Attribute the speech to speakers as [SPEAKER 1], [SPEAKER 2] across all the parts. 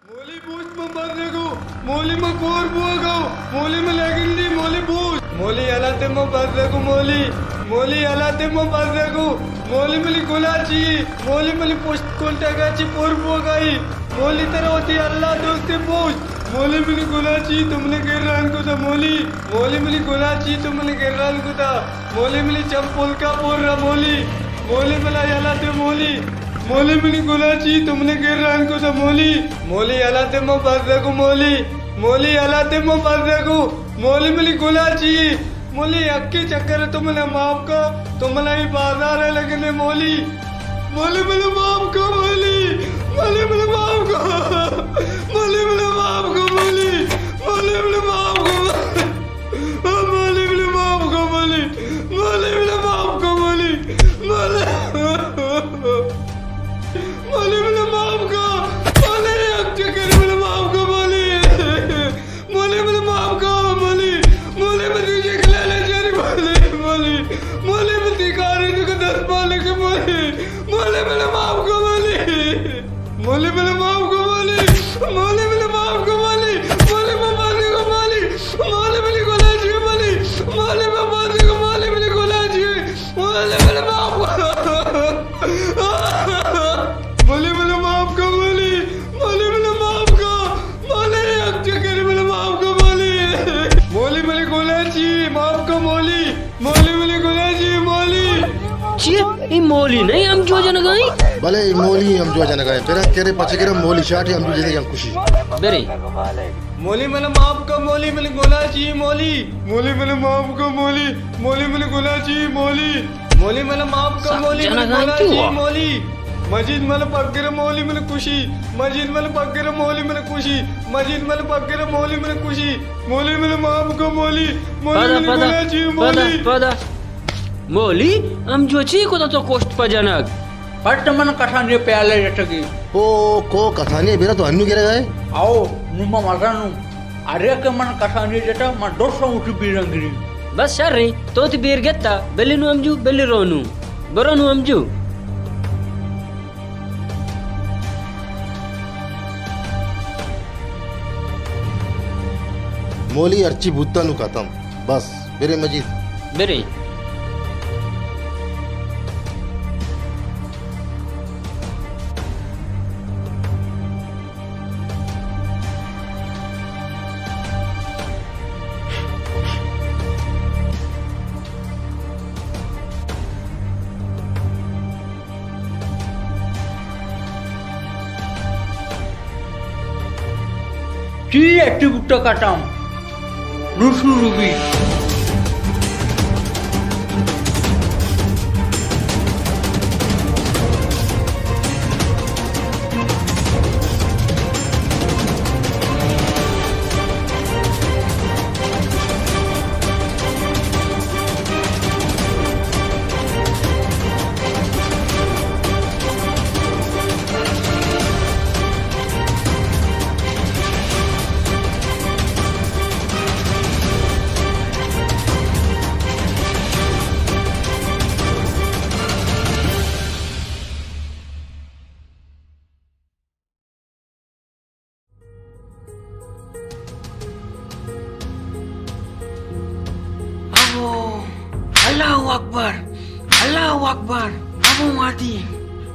[SPEAKER 1] Molly boost mabarrego, Molly makor buago, Molly malagindi, Molly boost, Molly alate mabarrego, Molly alate mabarrego, Molly mali golachi, Molly mali post kontagachi por buagai, Molly तरह होती अल्लाह दोस्ते post, Molly mali golachi तुमने गिरान को था Molly mali golachi तुमने गिरान को था, Molly mali चंपल का पोरा Molly मला alate Molly mini gulachi तुमने गिरान को था Molly alate mo barrego Molly alate mo barrego Molly mini gulachi Molly अक्की चक्कर तुमने माफ का तुमने ही बाजार है लगने Molly मैंने माफ का Molly मैंने माफ का Molly मैंने माफ का Molly मैंने माफ का Molly मैंने माफ का Molly मैंने माफ का Molly मैंने माफ का Molly अक्के करे मैंने माफ का Molly मैंने माफ का Molly मैं तुझे खिलाने जा रही Molly मैं दिखा रही तुझे 10 बार के Molly मैंने माफ का Molly मैंने माफ का Molly मैंने माफ का Molly मैं मारने को Molly मेरी गोलाची Molly मैं मारने को मेरी गोलाची Molly मैंने माफ का Molly मैंने माफ का Molly मैंने माफ का Molly अक्के करे मैंने माफ का Molly मेरी गोलाची माफ का Molly मेरी गोलाची
[SPEAKER 2] Cie, i Molly नहीं हम जो जन गई
[SPEAKER 3] भले मोली हम जो अचानक आए तेरा केरे पचे केरे मोली शाटी हम जो जन खुशी
[SPEAKER 2] बेरे
[SPEAKER 1] Molly मैंने माफ का Molly मेरी गोलाची Molly मैंने माफ का Molly मेरी गोलाची Molly मैंने माफ का Molly मेरी गोलाची मजीद मैंने पकड़े Molly मैंने खुशी मजीद मैंने पकड़े Molly मैंने खुशी मजीद मैंने पकड़े Molly मैंने खुशी Molly मैंने माफ का Molly मेरी गोलाची
[SPEAKER 2] pada Molly हम जो ची को तो कोस्ट पजनक
[SPEAKER 4] फट मन कठाने प्याले जटगी
[SPEAKER 3] ओ को कथानी बेरा तो अन्नु केरे गए
[SPEAKER 4] आओ नुमा मगनु अरे के मन कठाने जटा म दोसो उठी बिरंगिरी
[SPEAKER 2] बस शर्री तो ती बीर गेत्ता बेलिनु हमजू बेली रोनु बरोनु हमजू
[SPEAKER 3] मोली अर्ची भूता नु खत्म बस बेरे मजीद
[SPEAKER 2] बेरे
[SPEAKER 4] ची একটি গুট্টা কাটাম রুসু রুবি Allahu Akbar Abu mati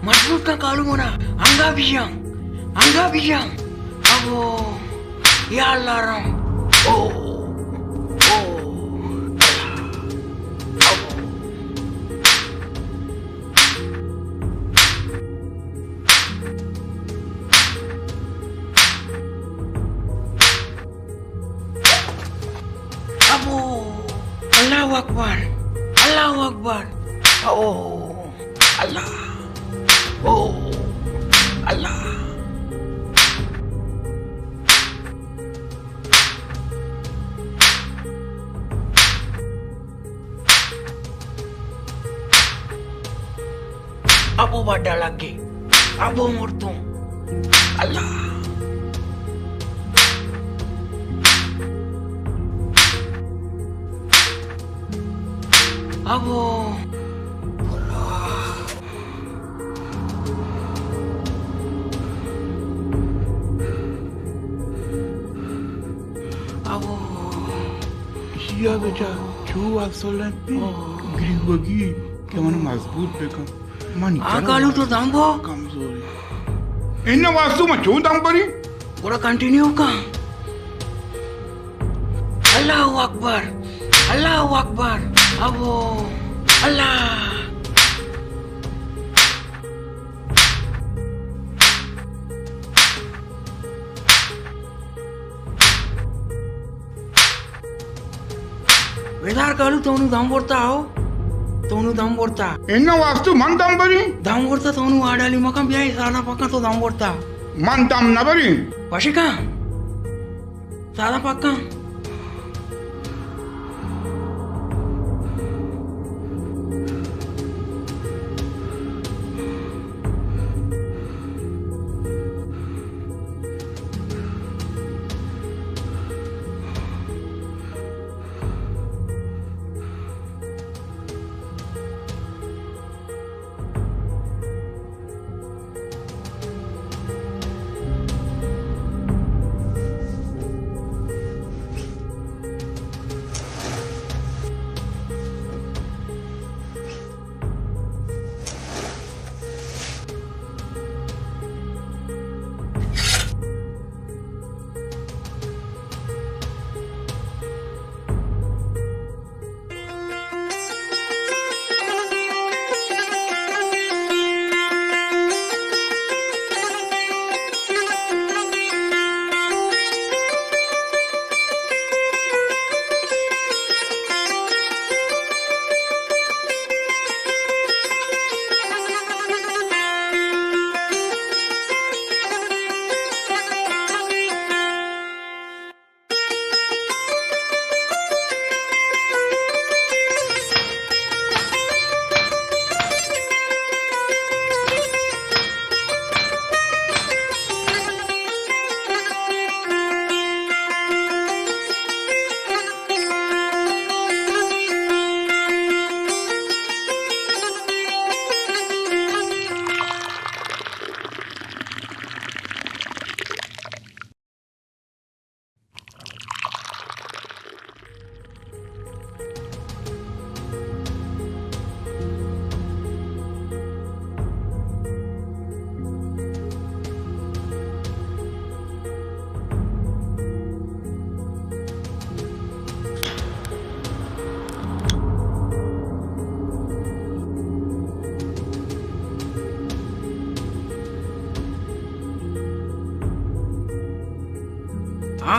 [SPEAKER 4] Masukkan kalau mana Angga bijang Abu Ya Allah Ram Abu Allahu Akbar Oh Allah Abu bada lagi Abu murtung Allah Abu
[SPEAKER 5] या बेटा जो आसोलन ग्री होगी कि मन मजबूत बेका मन
[SPEAKER 4] कालू तो दांबो
[SPEAKER 5] कमजोरी इन वास्तु में जो दाम परी
[SPEAKER 4] पूरा कंटिन्यू का अल्लाहु अकबर अबो अल्लाह वेदार कालू तोनु दाम बोरता हो तोनु दाम बोरता
[SPEAKER 5] इन वास्तु मन दाम परी
[SPEAKER 4] दाम बोरता तोनु आडाली मकम बियाई सादा पक्का तो दाम बोरता
[SPEAKER 5] मन दाम न परी
[SPEAKER 4] पशिका सादा पक्का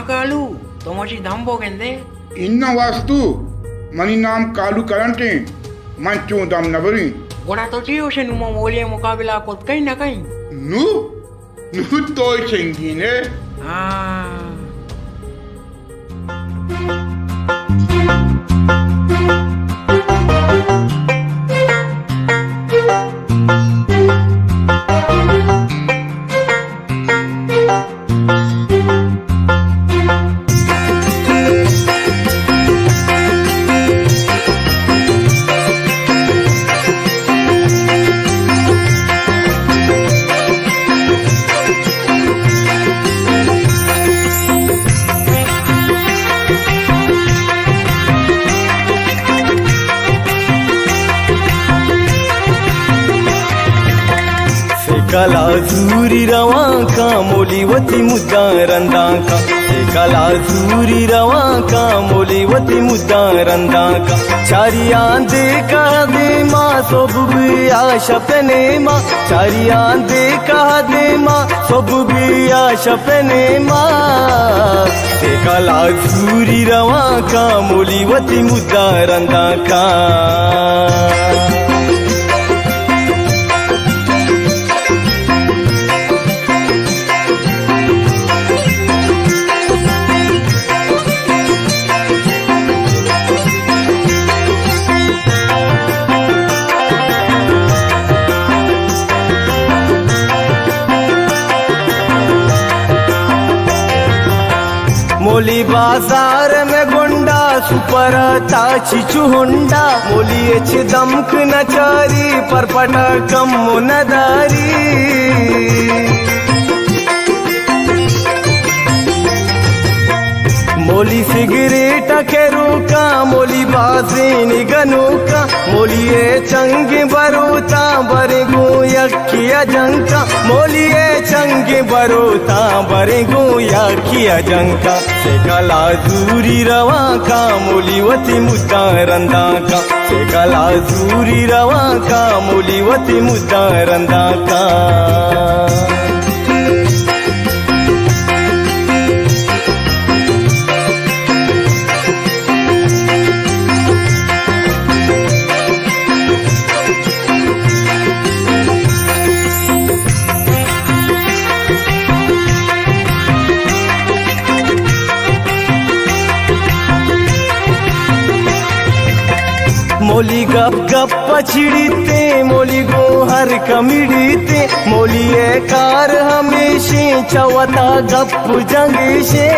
[SPEAKER 4] कालू तो मची दांबो केंदे
[SPEAKER 5] इन वास्तु मनी नाम कालू करंटे मन चो दाम न परी
[SPEAKER 4] गोड़ा तो चियो से नुमो मोलिये मुकाबला को कहीं ना कहीं
[SPEAKER 5] नु तो चेंगी ने
[SPEAKER 4] हाँ
[SPEAKER 6] कला झूरी रवा का मोलीवती मुद्दा रंदा का कला झूरी रवा का मोलीवती मुद्दा रंदा का चारिया देखा दे माँ सब भी आशा पने माँ चारिया देखा दे माँ सब भी आशा पने माँ कला झूरी रवा का मोलीवती मुद्दा रंदा का मोली बाजार में गुंडा सुपर ताची चुहुंडा मोली एच दमक नचारी पर पटकम मुनदारी मोली सिगरेट केरूका मोली बाजीन गनुका मोलिये चंगी बरूता बरगू यखिया जंका मोलिये चंगी बरूता बरगू यखिया जंका से कला दूरी रवा का मोलीवती मुद्दा रंदा का से कला दूरी रवा का मोलीवती मुद्दा रंदा का मोली गप गप पछड़ीते मोली गोहर कमिड़ीते मोली कार हमेशे चवता गप जंगशे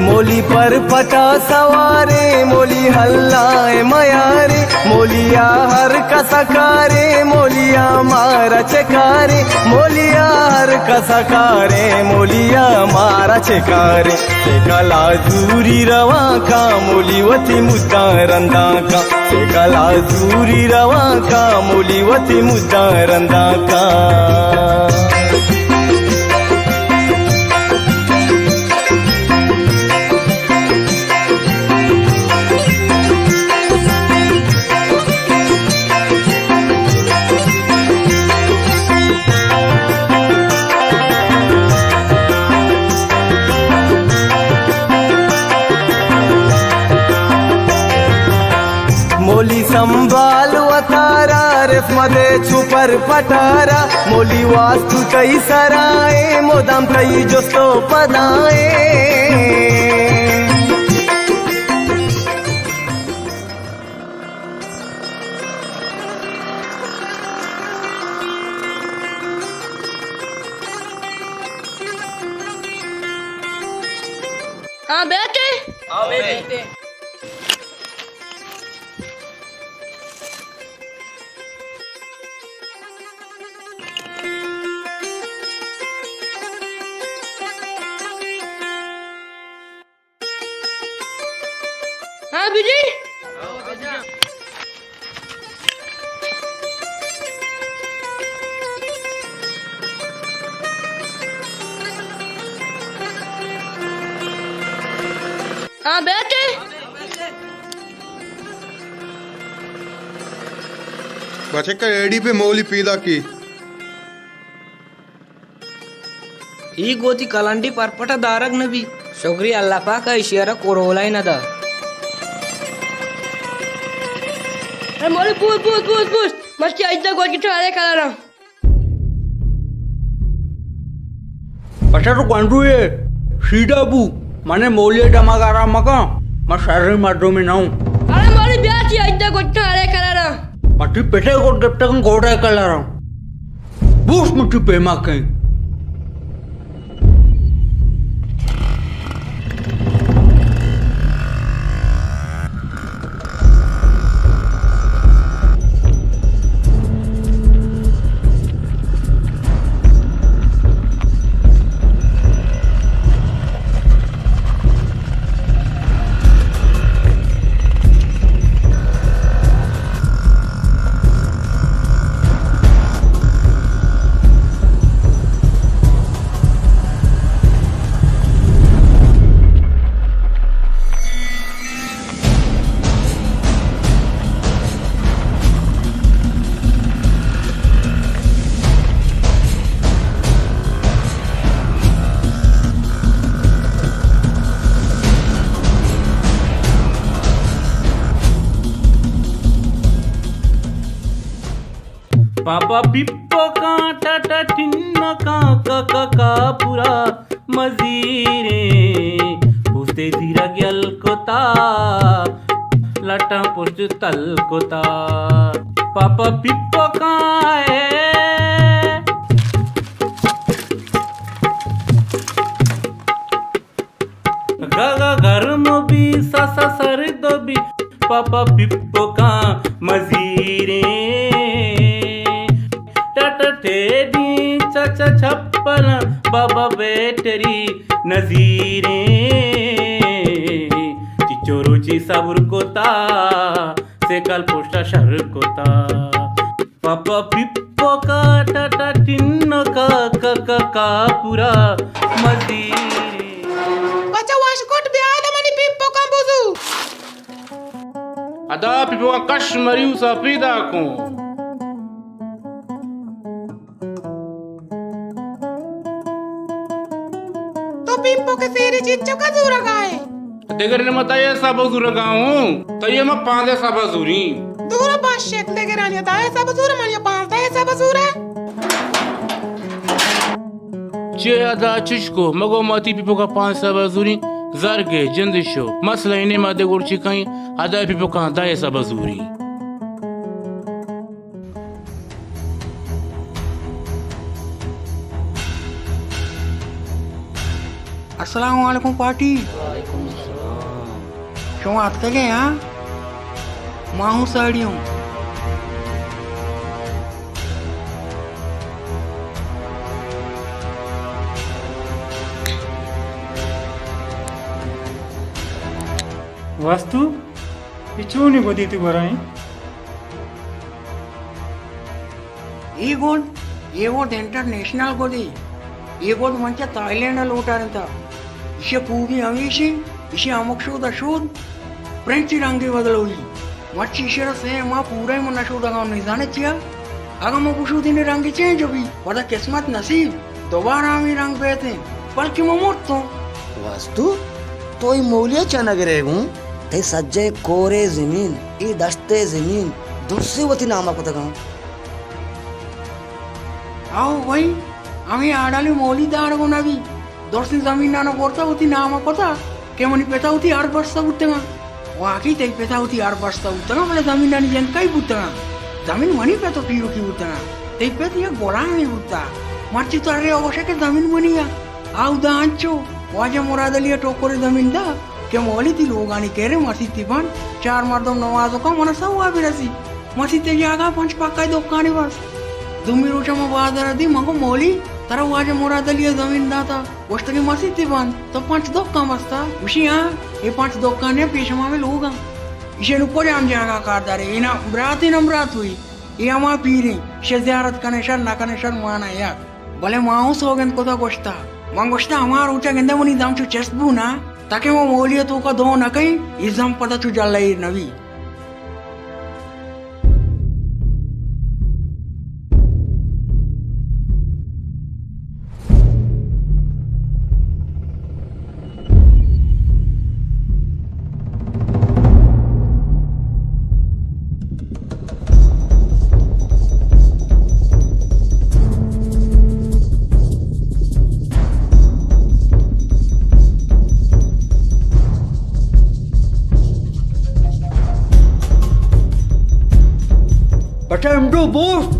[SPEAKER 6] मोली पर पटा सवारे मोली हल्लाए मयारे मोलिया हर कसकारे मोलिया मारा चकारे मोलिया हर कसकारे मोलिया मारा चकारे से कला दूरी रवा का मोलीवती मुद्दा रंदा का से कला दूरी रवा का मोलीवती मुद्दा रंदा का मोली संभाल वतारा रेफमध्ये छुपर पटारा मोली वास्तु कई सराए मोदाम कई जोस्तो पदाए
[SPEAKER 7] हाँ बेटे
[SPEAKER 2] आओ बेटे
[SPEAKER 7] हाँ विजय हाँ बेटे
[SPEAKER 3] बच्चे का एडी पे मोली पीदा की
[SPEAKER 2] ఈ గోతి కలాంటి పర్పట దారగ్ నబి షుక్రి అల్లాహ్ పాక ఇషారా కోరోలై నదా
[SPEAKER 7] अरे मोली पूछ पूछ पूछ पूछ मस्ती इतना गोल की ठहरे करा रहा
[SPEAKER 4] अच्छा तो कांडू ये सीधा बू माने मोलिया डमागारा मका मैं शरीर मार्दो में नाऊं
[SPEAKER 7] अरे मोली ब्याह थी इतना गोल की ठहरे करा रहा
[SPEAKER 4] मट्टी पेटे को जब तक गोड़ा कर रहा हूं बूस मुट्ठी पे माँ कहीं
[SPEAKER 8] पापा पिप्पो का टाटा टिन्ना का पूरा मजीरे पुस्ते धीरा गल कोता लटा पुष्ट तल कोता पापा पिप्पो का गर्म भी ससा सर्द भी पापा पिप्पो का मजीरे टेडी चाचा छप्पन बाबा बैटरी नजीरें चिचोरुची साबुर कोता से कल पोस्टा शहर कोता पापा पिप्पो का टाटा टिन्नो का पूरा मजीरे
[SPEAKER 9] बच्चा waistcoat be ada mani pippo kambuzu.
[SPEAKER 8] ada pipo ka kash mariu sa pida ko
[SPEAKER 9] तो पिप्पो के तेरी चिच्चो का दूर गाए
[SPEAKER 8] देगर ने मत ये सब दूर गाऊं तो ये मैं पांदे सब दूरी
[SPEAKER 9] दूर बाशेक देगर आनी दाए सब दूर मानिया पांता है सब दूर है
[SPEAKER 8] चे ada चिचको मगो मती पिपो का पांच सब दूरी zarge jendisho masla ine made gurchi kai ada pipo ka dae सब दूरी
[SPEAKER 2] अस्सलाम वालेकुम पार्टी क्यों आत के गए हाँ माहू साड़ियों
[SPEAKER 10] वास्तु इचूनी गोदी तू बराई
[SPEAKER 2] ये गोड इंटरनेशनल गोदी ये गोड मंचा थाईलैंड लोटारंता इसे पूगी अमीशी इसे अमुक शोध फ्रेंच रंगी बदलोई मच्छी इशरा से माँ पूरा ही मना शोध आगा नहीं जाने चिया आगा माँ कुछ दिन रंगी चेंज होगी पता किस्मत नसीब दोबारा हमें रंग बेहते बल्कि मैं मोट तो
[SPEAKER 11] वास्तु तो ये मौलिया चनग रहेगूं ते सज्जे कोरे जमीन ये दस्ते जमीन दूसरी वती नामा को तक
[SPEAKER 2] आओ भाई हमें आड़ाली मौली दाड़ को ना भी दूसरी जमीन ना करता होती नामा कोता के मनी पेता होती 8 वर्ष उठतेगा वाकई ते पेता होती 8 वर्ष उठतेगा बोले जमीन ना जन कई बुठतेगा जमीन मनी पे तो पीरो की बुठतेगा ते पे ये गोला नहीं बुठता मर्ची तो अरे अवश्य के जमीन बनिया आओ दांचो वाजे मुरादलिया टोकरे जमीन दा के मौली थी लोग आनी कह रहे मसी थी बन 4 मर्दों नवाजों का मन सब हुआ भी रसी मसी ते जागा 5 पक्का दुकानी बस दुमी रोचा में बादर दी मगो मौली तारा वाजे मुरादलिया जमीन दा था वस्त की मसी थी बन तो 5 दुक्का मस्ता उसी यहाँ ये 5 दुकान है पेशमा में लोग इसे ऊपर हम जागा कारदारे इना बरात हुई ये हमारा पीरे शे ज़ियारत करने शर ना करने शर माना यार भले माओ सोगन को था गोश्ता मंगोश्ता हमारा ऊंचा गंदे मुनी दाम चु चस्बू ना ताकि वो मौलियतों का दो न कहीं इज़म पता चु जल रही नवी
[SPEAKER 4] Time to boost.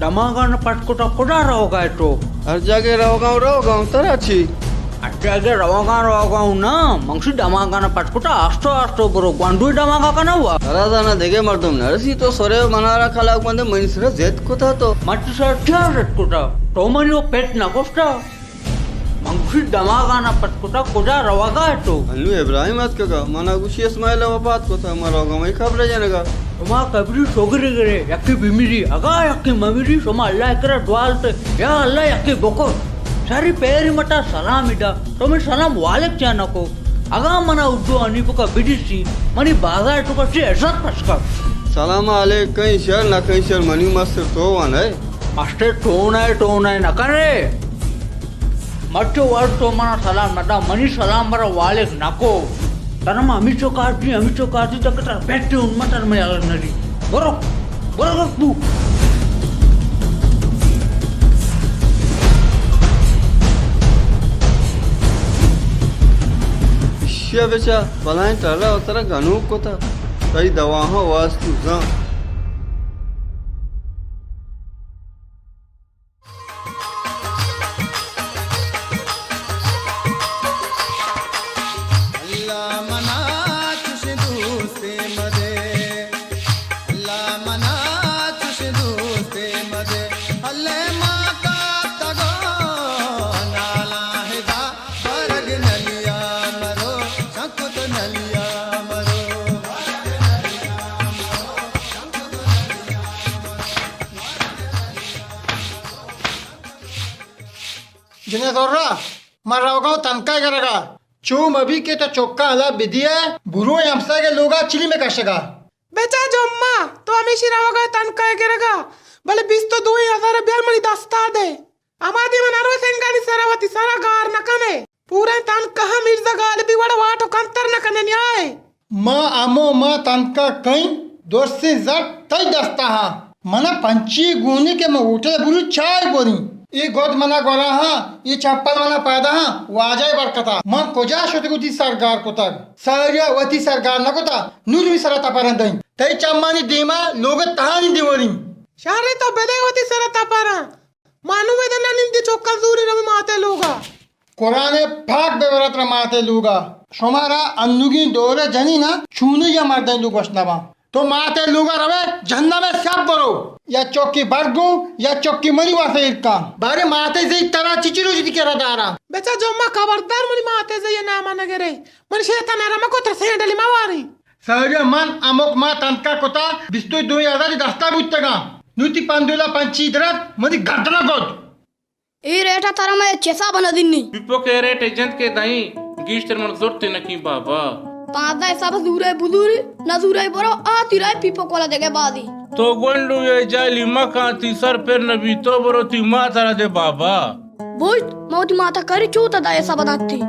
[SPEAKER 4] दमागान पटकुटा कुड़ा रहोगा तो
[SPEAKER 1] हर जगह रहोगा तर अच्छी
[SPEAKER 4] अट्ठागे रवागा ना मंगसी डमागाना पटकुटा आस्तो बरो ग्वांडू डमागा का ना हुआ
[SPEAKER 1] राजा देगे मर्दम नरसी तो सोरे मनारा खलाक बंदे मनीसरा जेत कोता तो
[SPEAKER 4] मत सट्टा रटकुटा तो मनियो पेट ना कोस्टा मंगसी डमागाना पटकुटा कुड़ा रवागा तो
[SPEAKER 1] अनु इब्राहिम मत का मना कुछ इस्माइल वफात को था मरोगा मैं खबर जानेगा
[SPEAKER 4] तुमा कबरी सोगरे गरे यक्की बिमिरी अगा यक्की ममिरी सोमा अल्लाह एकरा द्वालते या अल्लाह यक्की बोको सारी पेरी मटा सलाम इडा तो मैं सलाम वालेक जाना को अगा मना उर्दू अनीपो का बिडिसी मनी बाजार तो का से इज्जत पसका
[SPEAKER 1] सलाम अलैकुम कहीं शर ना कहीं शर मनी मास्टर तो वन है
[SPEAKER 4] मास्टर टोन है ना करे मट्टो वर्ड तो मना सलाम नटा मनी सलाम बरा वालेक नाको तनमा अमिचो काटी तक तर बैठे उन मटर में अलग नरी बरो तू
[SPEAKER 1] बेचा भला टला उतरा गनु को था तई दवा हो वास्तु जा
[SPEAKER 12] जिन्हें दौरा मराओगा तनका करेगा चूम अभी के तो चौका अला बिदिया बुरो हमसा के लोगा चिली में कशेगा
[SPEAKER 9] बेचा जो अम्मा तो हमेशा रहोगा तनका करेगा भले 20 तो 2000 बेल मनी दस्ता दे अमादी में नरव सेंगानी सरावती सारा गार न कने पूरे तनका मिर्जा गाल भी बड़ा वाटो कंतर न कने न्याय
[SPEAKER 12] माँ आमो माँ तनका कहीं दोस्त से जट तई दस्ता हा मना पंची गुनी के मैं उठे बुरी चाय बोरी ये गोद मना गोरा हाँ ये चप्पल मना पैदा हाँ वाजाय बरकता मां कोजा शोतगुती सरकार को तक सारिया वती सरकार न कोता नूर भी सरता परंदई तई चम्मानी दीमा लोग तहानी दिवरी
[SPEAKER 9] शारे तो बेदे वती सरता परा मानु में दना निंदी चोक्का जूरी रवि माते लोगा
[SPEAKER 12] कुरान पाक बेवरत माते लोगा शोमारा अन्नुगी दोरे जनी ना छूने या मर्दन लोग वसनावा तो माते लोगा रवे जन्ना में सब बरो या चौकी बरगो या चौकी मरी वासे इरका बारे माते से तरह चिचिरो जिदी के रदारा
[SPEAKER 9] बेचा जो मां खबरदार मनी माते से ये नाम नगरे मन शैतान रमा को तरसे डली मावारी
[SPEAKER 12] सारिया मन अमुक मा तंका कोता बिस्तोय 2000 दस्ता बुत्तगा नुती पंदुला पंची दरत मदी गर्दना गोद
[SPEAKER 7] ए रेटा तारा मैं चेसा बना दिन्नी
[SPEAKER 8] पिपो के रेट एजेंट के दाई गीस्टर मन जोरते नकी बाबा
[SPEAKER 7] पादा सब दूरे बुदूरी नजूरे बरो आती रे पिपो कोला देगे बादी
[SPEAKER 8] तो गोंडू ये जाली मकाती सर पर नबी तो बरो ती माता दे बाबा
[SPEAKER 7] बोल मोती माता करी चूता दाए सब बनाती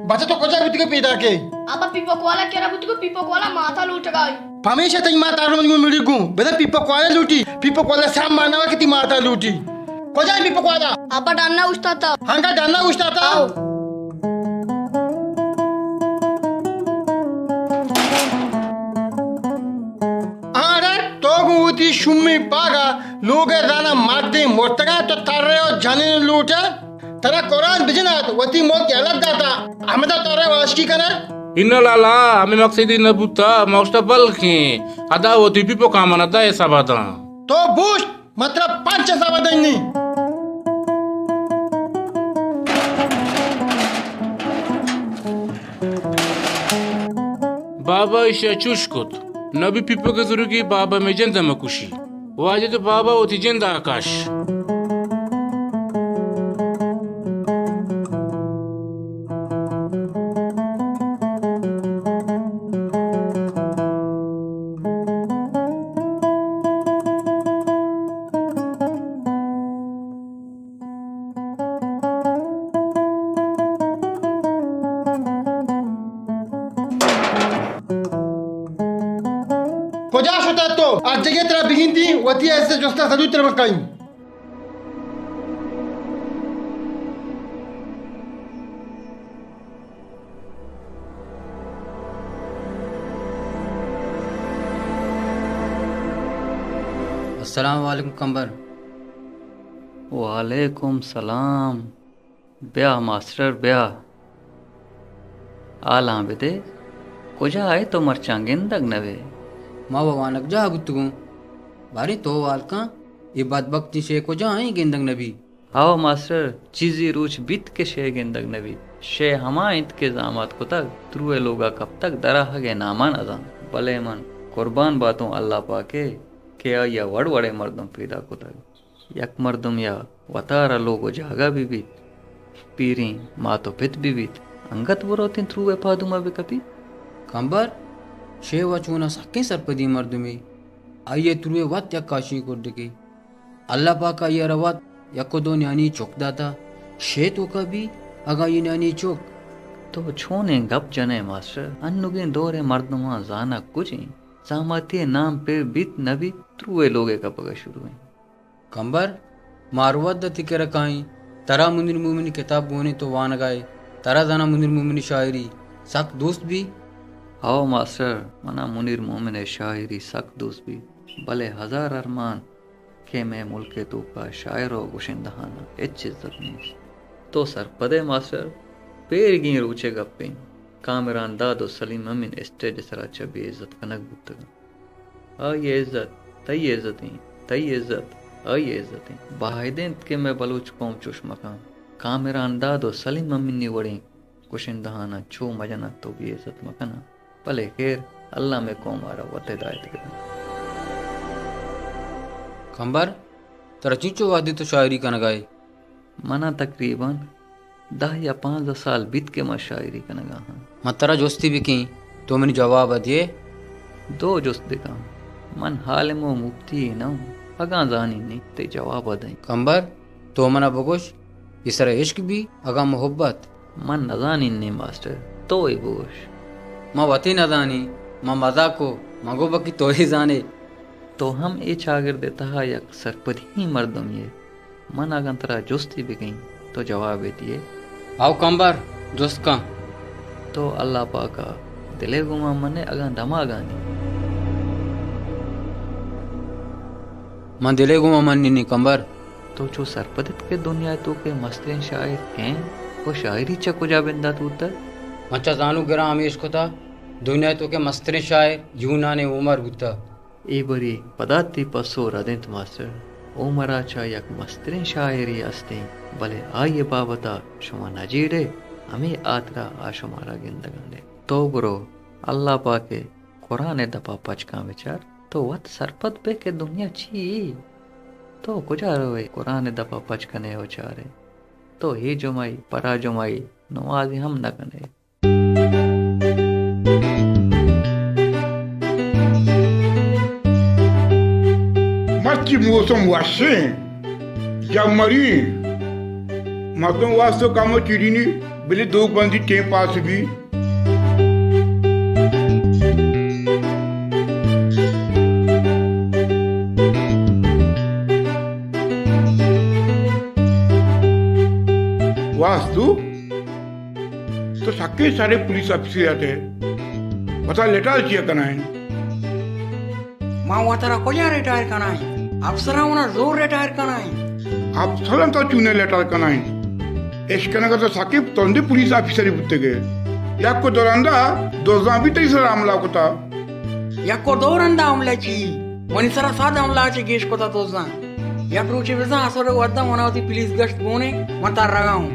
[SPEAKER 12] बच्चा तो कोचा बुती के पैदा के
[SPEAKER 7] अब पिपो कोला केरा बुती को पिपो कोला माथा लूट गई
[SPEAKER 12] हमेशा तई माता रो मन मिड़ी गु बेदा पिपो कोला लूटी पिपो कोला साम मानवा की ती माता लूटी कोजा पिपो कोला
[SPEAKER 7] अब डालना उस्ताता
[SPEAKER 12] हंगा डालना उस्ताता अरे तो गुती शुम्मी पागा लोग राना मारते मोटगा तो तारे और जाने लूटे तेरा कुरान बिजनात वती मो के अलग दाता हमदा तारे वाशकी करे
[SPEAKER 8] इन्नलाला हमें मकसदी नबुता मौस्तबल के अदा वो पिपो कामना दा ऐसा बाता
[SPEAKER 12] तो बूस्ट मतलब 5 साबदन नहीं
[SPEAKER 8] बाबा इशा चुशकुत नबी पिपो के जुरुगी बाबा में जंदा मकुशी वाजे तो बाबा होती जंदा आकाश
[SPEAKER 12] कोजाश होता तो आज जगह तेरा बिगिन थी वती ऐसे जोस्ता सदू तेरे बकाई
[SPEAKER 2] अस्सलाम वालेकुम कंबर
[SPEAKER 4] वालेकुम सलाम ब्याह मास्टर ब्याह आला बेटे कोजा आए तो मरचांगेन दग नवे
[SPEAKER 2] माँ बाबानक जा गुत्तगु बारी तो वालका ये बात बक्ति से को जा आई गेंदक नबी
[SPEAKER 4] आओ मास्टर चीजी रूच बीत के शे गेंदक नबी शे हमा इत के जामात को तक त्रुए लोगा कब तक दरा हगे नामान अजा भले मन कुर्बान बातों अल्लाह पाके के या वड़ वड़े मर्दम पैदा को तक यक मर्दम या वतारा लोगो जागा भी बीत पीरी माँ तो पित भी बीत अंगत बुरोतिन त्रुए पादुमा बे कपी
[SPEAKER 2] कंबर शे वचूना सके सरपदी मर्दमी आइए तुरुए वत यक काशी कर देगी अल्लाह पाका ये रवत यको दो न्यानी चौक दाता शे तो कभी अगा ये न्यानी चौक
[SPEAKER 4] तो छोने गप जने मास्टर अन्नुगे दोरे मर्दमा जाना कुछ ही सामती नाम पे बीत नबी त्रुए लोगे का पगा शुरू है
[SPEAKER 2] कंबर मारवद तिकेर काई तरा मुनिर मुमिनी किताब बोने तो वान गाए तरा दाना मुनिर मुमिनी शायरी सक दोस्त भी
[SPEAKER 13] आओ मास्टर मना मुनिर मोमिन शायरी सक दोस्त भी भले हजार अरमान के मैं मुल्क तो का शायर हो गुशिंदहाना एच इज्जत नहीं तो सर पदे मास्टर पेर गी रूचे गप्पे कामरान दादो सलीम अमीन स्टेज सरा चबी इज्जत कनक बुतगा आ ये इज्जत तई इज्जत आ ये इज्जत बाहिदें के मैं बलूच कौम चुश मकाम कामरान दादो सलीम अमीन ने वड़े गुशिंदहाना छो मजना तो भी इज्जत मकना भले खैर अल्लाह में कौम आरा वत हिदायत कर
[SPEAKER 2] कंबर तेरा चीचो वादी तो शायरी का नगाए
[SPEAKER 13] मना तकरीबन 10 या 15 साल बीत के मैं शायरी का नगा हाँ
[SPEAKER 2] मैं तेरा जोस्ती भी की तो मैंने जवाब दिए
[SPEAKER 13] 2 जोस्त दिखा मन हाल में मुफ्ती न अगा जानी नहीं ते जवाब दई
[SPEAKER 2] कंबर तो मना बगोश इस तरह इश्क भी अगा मोहब्बत
[SPEAKER 13] मन नजानी नहीं मास्टर तो ही बोश
[SPEAKER 2] माँ वती नजानी माँ मजा को मगो बकी तो ही जाने
[SPEAKER 13] तो हम ये शागिर्द देता है यक सरपदी ही मर्दम ये मन अगन तरह जोस्ती भी गई तो जवाब दिए
[SPEAKER 2] आओ कंबर जोस्त का
[SPEAKER 13] तो अल्लाह पाका दिले गुमा मने अगन दमा गानी
[SPEAKER 2] मन दिले गुमा मन नहीं कंबर
[SPEAKER 13] तो जो सरपदित के दुनिया तो के मस्तरीन शायर हैं वो शायरी चको जा बिंदा तू तर
[SPEAKER 2] मचा जानू गिरा हमेश को था दुनिया तो के मस्तरीन शायर यूना ने उमर बुता
[SPEAKER 13] ए बरी पदाती पसो रदिंत मास्टर उमराचा यक मस्तरीन शायरी अस्ते भले आये बाबता शुमा नजीरे हमें आतरा आशुमारा गिंदगाने तो ब्रो अल्लाह पाके कुरान दपा पचका विचार तो वत सरपत पे के दुनिया छी तो कुजा रोए कुरान दपा पचकने उचारे तो ही जुमाई परा जुमाई नवाजी हम न कने
[SPEAKER 5] मच्छी मौसम वाशे जब मरी मतों वास्तव कामो चिड़ी नहीं बिले 2 बंदी के पास भी वास्तु तो सके सारे पुलिस ऑफिसर आते हैं बता लेटर चाहिए करना है
[SPEAKER 2] माँ वो तेरा को जा रिटायर करना है अफसरा होना जोर रिटायर करना है
[SPEAKER 5] अफसरा तो चुने लेटर करना है इस करने का तो साकिब तंदे पुलिस ऑफिसर ही बुत्ते गए या को दौरानदा 2 भी तेईस आमला को था
[SPEAKER 2] या को दौरानदा आमला ची वनी सरा सादा आमला ची गेश को था तोजा या प्रूचे बेजा असर वद्दा होना होती पुलिस गश्त बोने मता रगाऊं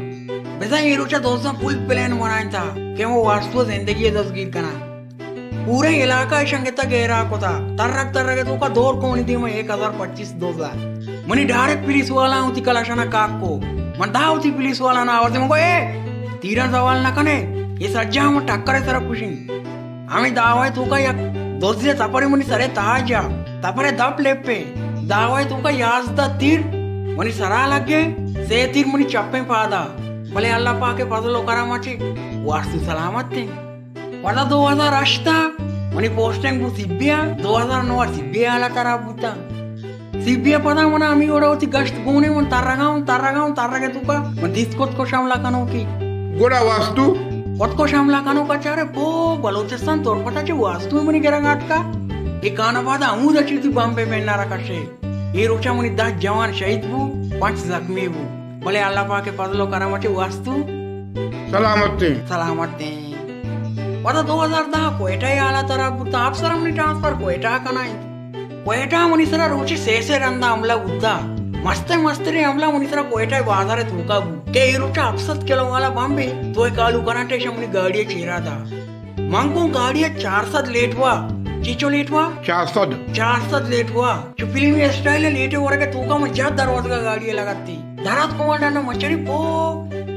[SPEAKER 2] बेजा ये रोचा दोस्ता फुल प्लान बनाया था कि वो वास्तव जिंदगी दसगीर करना पूरे इलाका संगीता गहरा को था तरक तो का दौर कौन थी मैं 1025 दोजा मनी डायरेक्ट पुलिस वाला होती कलाशाना काक को मन दा होती पुलिस वाला ना और मको ए तीरा सवाल ना कने ये सज्जा हम टक्कर तरफ खुशी हमें दावाय तो का या दोस्ती तपरे मनी सरे ताजा तपरे दप लेपे दावाय तो का याजदा तीर मनी सरा लगे से तीर मनी चप्पे पादा भले अल्लाह पाके फजलो करामाची वास्तु सलामत थे pada 2008 mani posting bu Sibia 2009 Sibia ala tara buta Sibia pada mana ami ora uti gast gune mon tarrage tuka man diskot ko shamla kano ki
[SPEAKER 5] goda wastu
[SPEAKER 2] kot ko shamla kano ka chare po balochistan tor pata che wastu mani gerangat ka e kana pada amu da chiti Bombay menara kashe e rocha mani 10 jawan shahid bu 5 zakhmi bu bale Allah paake fazlo karamache wastu salamat the pada 2010 Quetta आला तरा बुता अफसर हमने transfer Quetta का नहीं कोयटा मुनिसरा रोची सेसे रंदा हमला उद्दा मस्ते रे हमला मुनिसरा कोयटा बाजारे तुका बु के रोचा अफसत केलो वाला बॉम्बे तो एक कालू कराटे शमनी गाड़ी चेरा था मंगो गाड़ी 400 लेट हुआ चीचो लेट हुआ 400 लेट हुआ जो फिल्म स्टाइल लेट हो रहा तुका में ज्यादा दरवाजा का गाड़ी लगाती धरात कमांडर ने मचरी पो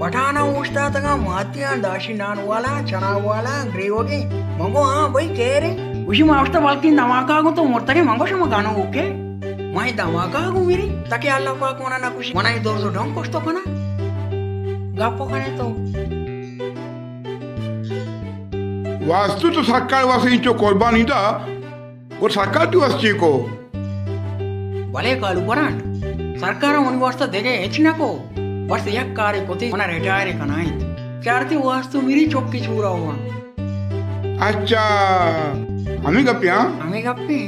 [SPEAKER 2] पठाना उस्ता तक मातिया दाशी नान वाला चना वाला ग्रेवोगे मंगो हाँ भाई कह रहे उसी मास्टर बाल्की धमाका को तो मोरता के मंगो शमा गानो ओके मैं धमाका को मेरी ताकि अल्लाह पाक मना ना खुशी मना इधर से ढंग कुछ तो कना गापो कने तो
[SPEAKER 5] वास्तु तो सरकार वासे इंचो कुर्बानी था वो सरकार तू अस्ची को
[SPEAKER 2] भले कालू परांठ सरकार मन वास्ता देगे हेच नको बस एक कार्य कोती मना रिटायर कनाइत चारती वास्तु मेरी चौकी छूरा हुआ
[SPEAKER 5] अच्छा हमें गप्पियाँ
[SPEAKER 2] हमें गप्पी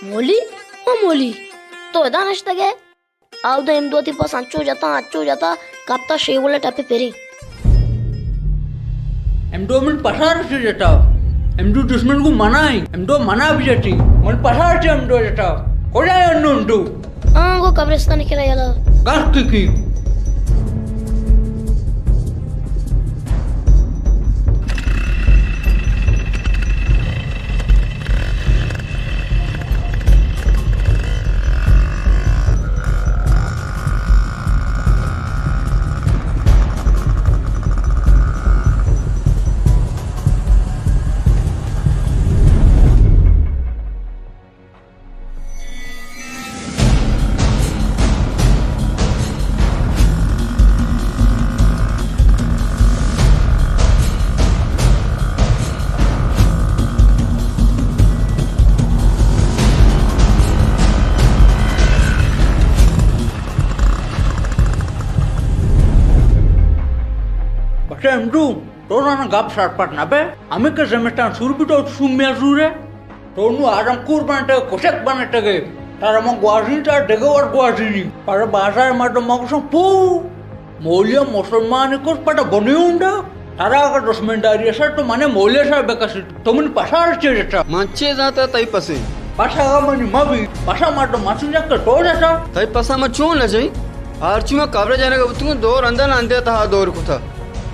[SPEAKER 7] मोली ओ मोली तो एदा नष्टगे आउद एम दोती पास अंचो जाता काप्ता शेवले टापे पेरी
[SPEAKER 4] एम दो मिनट पसार से जाता एम दो दुश्मन को मनाई एम दो मना भी जाती मन पसार से एम दो जाता हो जाए अन्नू दो
[SPEAKER 7] हां को कब्रिस्तान के लायला
[SPEAKER 4] गास की Emdu, torana gap sarpat nabe, amike semestan surbito sumya zure, tonu adam kurban te koshek banete ge, tara mo guazin ta degawar guazini, para bazar mado magusam pu, molia musulmani kos pada boniunda, tara agar dosmendari asar to mane molia sa bekasi, tomun pasar chejeta.
[SPEAKER 1] Manche zata tai pase.
[SPEAKER 4] Pasa mani mabi, pasa mado masunja ke toja sa.
[SPEAKER 1] Tai pasa ma chon la jai. आर्ची में coverage आने का तुम दौर अंदर आंदे था दौर को था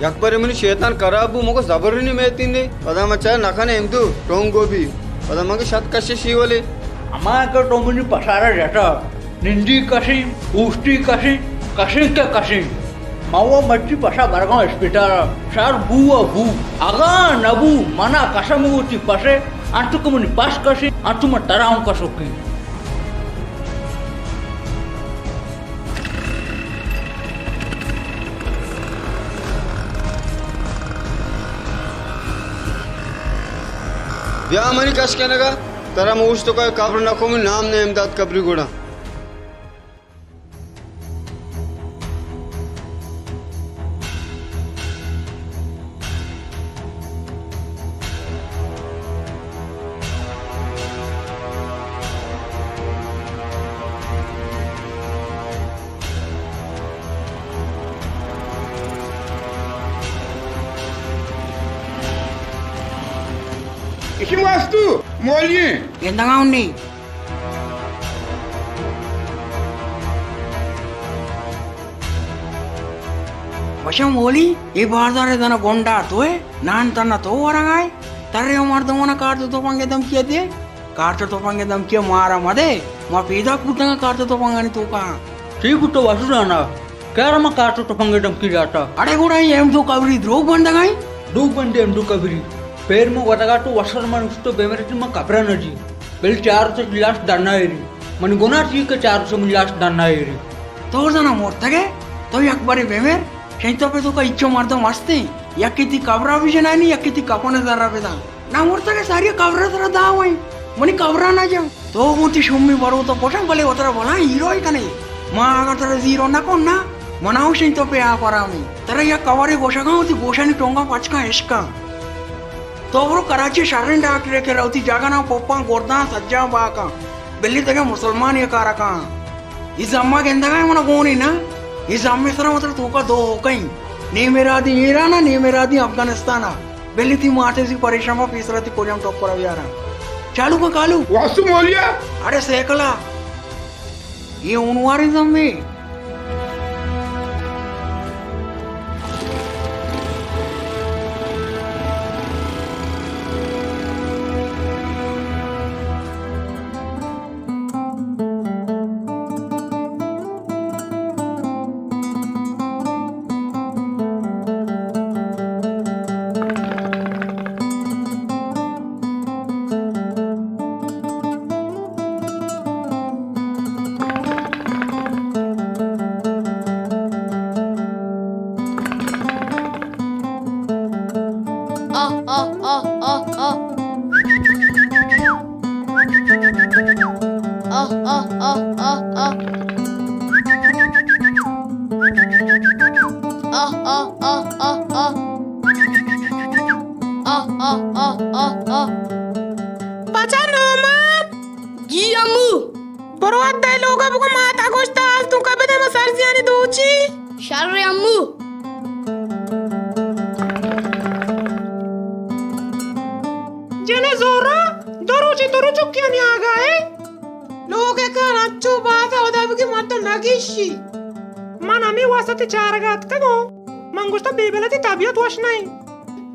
[SPEAKER 1] यकबर मनी शैतान कराबू मको जबरनी में तीन पदा मचा नखाने एमदू टोंगो भी पदा मगे शत कशे शिवले
[SPEAKER 4] अमा का टोमनी पसारा जाता निंदी कशी उष्टी कशी कशी के कशी मावा मच्ची पसा बरगा हॉस्पिटल शार बुआ बू आगा नबू मना कसमुची पसे अंतु कमुनी पास कशी अंतु म तराऊ कसोकी
[SPEAKER 1] व्या मनी कश कहने का तरा मूछ तो कोई कब्र न को में नाम ने इमदाद कब्री गुड़ा
[SPEAKER 5] इसी वास्तु मोलिए
[SPEAKER 2] ఎంతగా ఉంది वशम बोली ये बाजार तना गोंडा तो है नान तना तो वरगाय तरे मार दो मना कार तो पंगे दम किया दे कार तो पंगे दम किया मारा मदे मा पेदा कुतंगा कार तो पंगानी तो का
[SPEAKER 4] ठीक तो वसुराना क्या रमा कार तो पंगे दम की जाता
[SPEAKER 2] अरे गुड़ा ये एम तो कवरी द्रोग बंद गई
[SPEAKER 4] डूब बंदे एम तो कवरी पेर में वटगा तो वसर मन उसतो बेमरती में कपरा नजी बेल चार से गिलास दाना एरी मन गुना ची के चार से गिलास दाना एरी
[SPEAKER 2] तो जना मोरतगे तो एक बारी बेमेर शेंतो पे तो का इच्छो मारदो मस्ती या किती कवरा भी जनानी या किती कपने जरा बेदा ना मोरतगे सारी कवरा जरा दावई मनी कवरा ना जा तो मोती शुम्मी बरो तो पोटा भले उतरा बोला हीरो ही कने मां अगर तेरा जीरो ना कोन ना मनाओ शेंतो पे आ परामी तेरा या कवरे गोशगा होती गोशानी टोंगा पचका इसका तो वो कराची शरण डाक्टर के रौती जागना पोपा गोरदा सज्जा बाका बिल्ली तक मुसलमान ये कारका इस अम्मा के अंदर मना गोनी ना इस अम्मे सरा मतलब तो का दो हो कहीं नी मेरा दी ईरान नी मेरा दी अफगानिस्तान बिल्ली थी मारते सी परेशान पीसरा थी कोजम टॉप पर यार चालू का कालू
[SPEAKER 5] वास्तु मोलिया
[SPEAKER 2] अरे सेकला ये उनवारी जम्मे
[SPEAKER 9] बचा नोमान
[SPEAKER 7] जी अम्मू
[SPEAKER 9] बरोबर दे लोग अब को माता गोश्ता आज तू कब दे मसरजियानी दूची
[SPEAKER 7] शर्रे अम्मू
[SPEAKER 9] जेने जोरा दरो चुक्कियां नहीं आ गए लोग का अच्छो बात है उधर की मत नगिशी मन हमें वासते चारगात कगो मंगुस्ता बेबेलती तबियत वश नहीं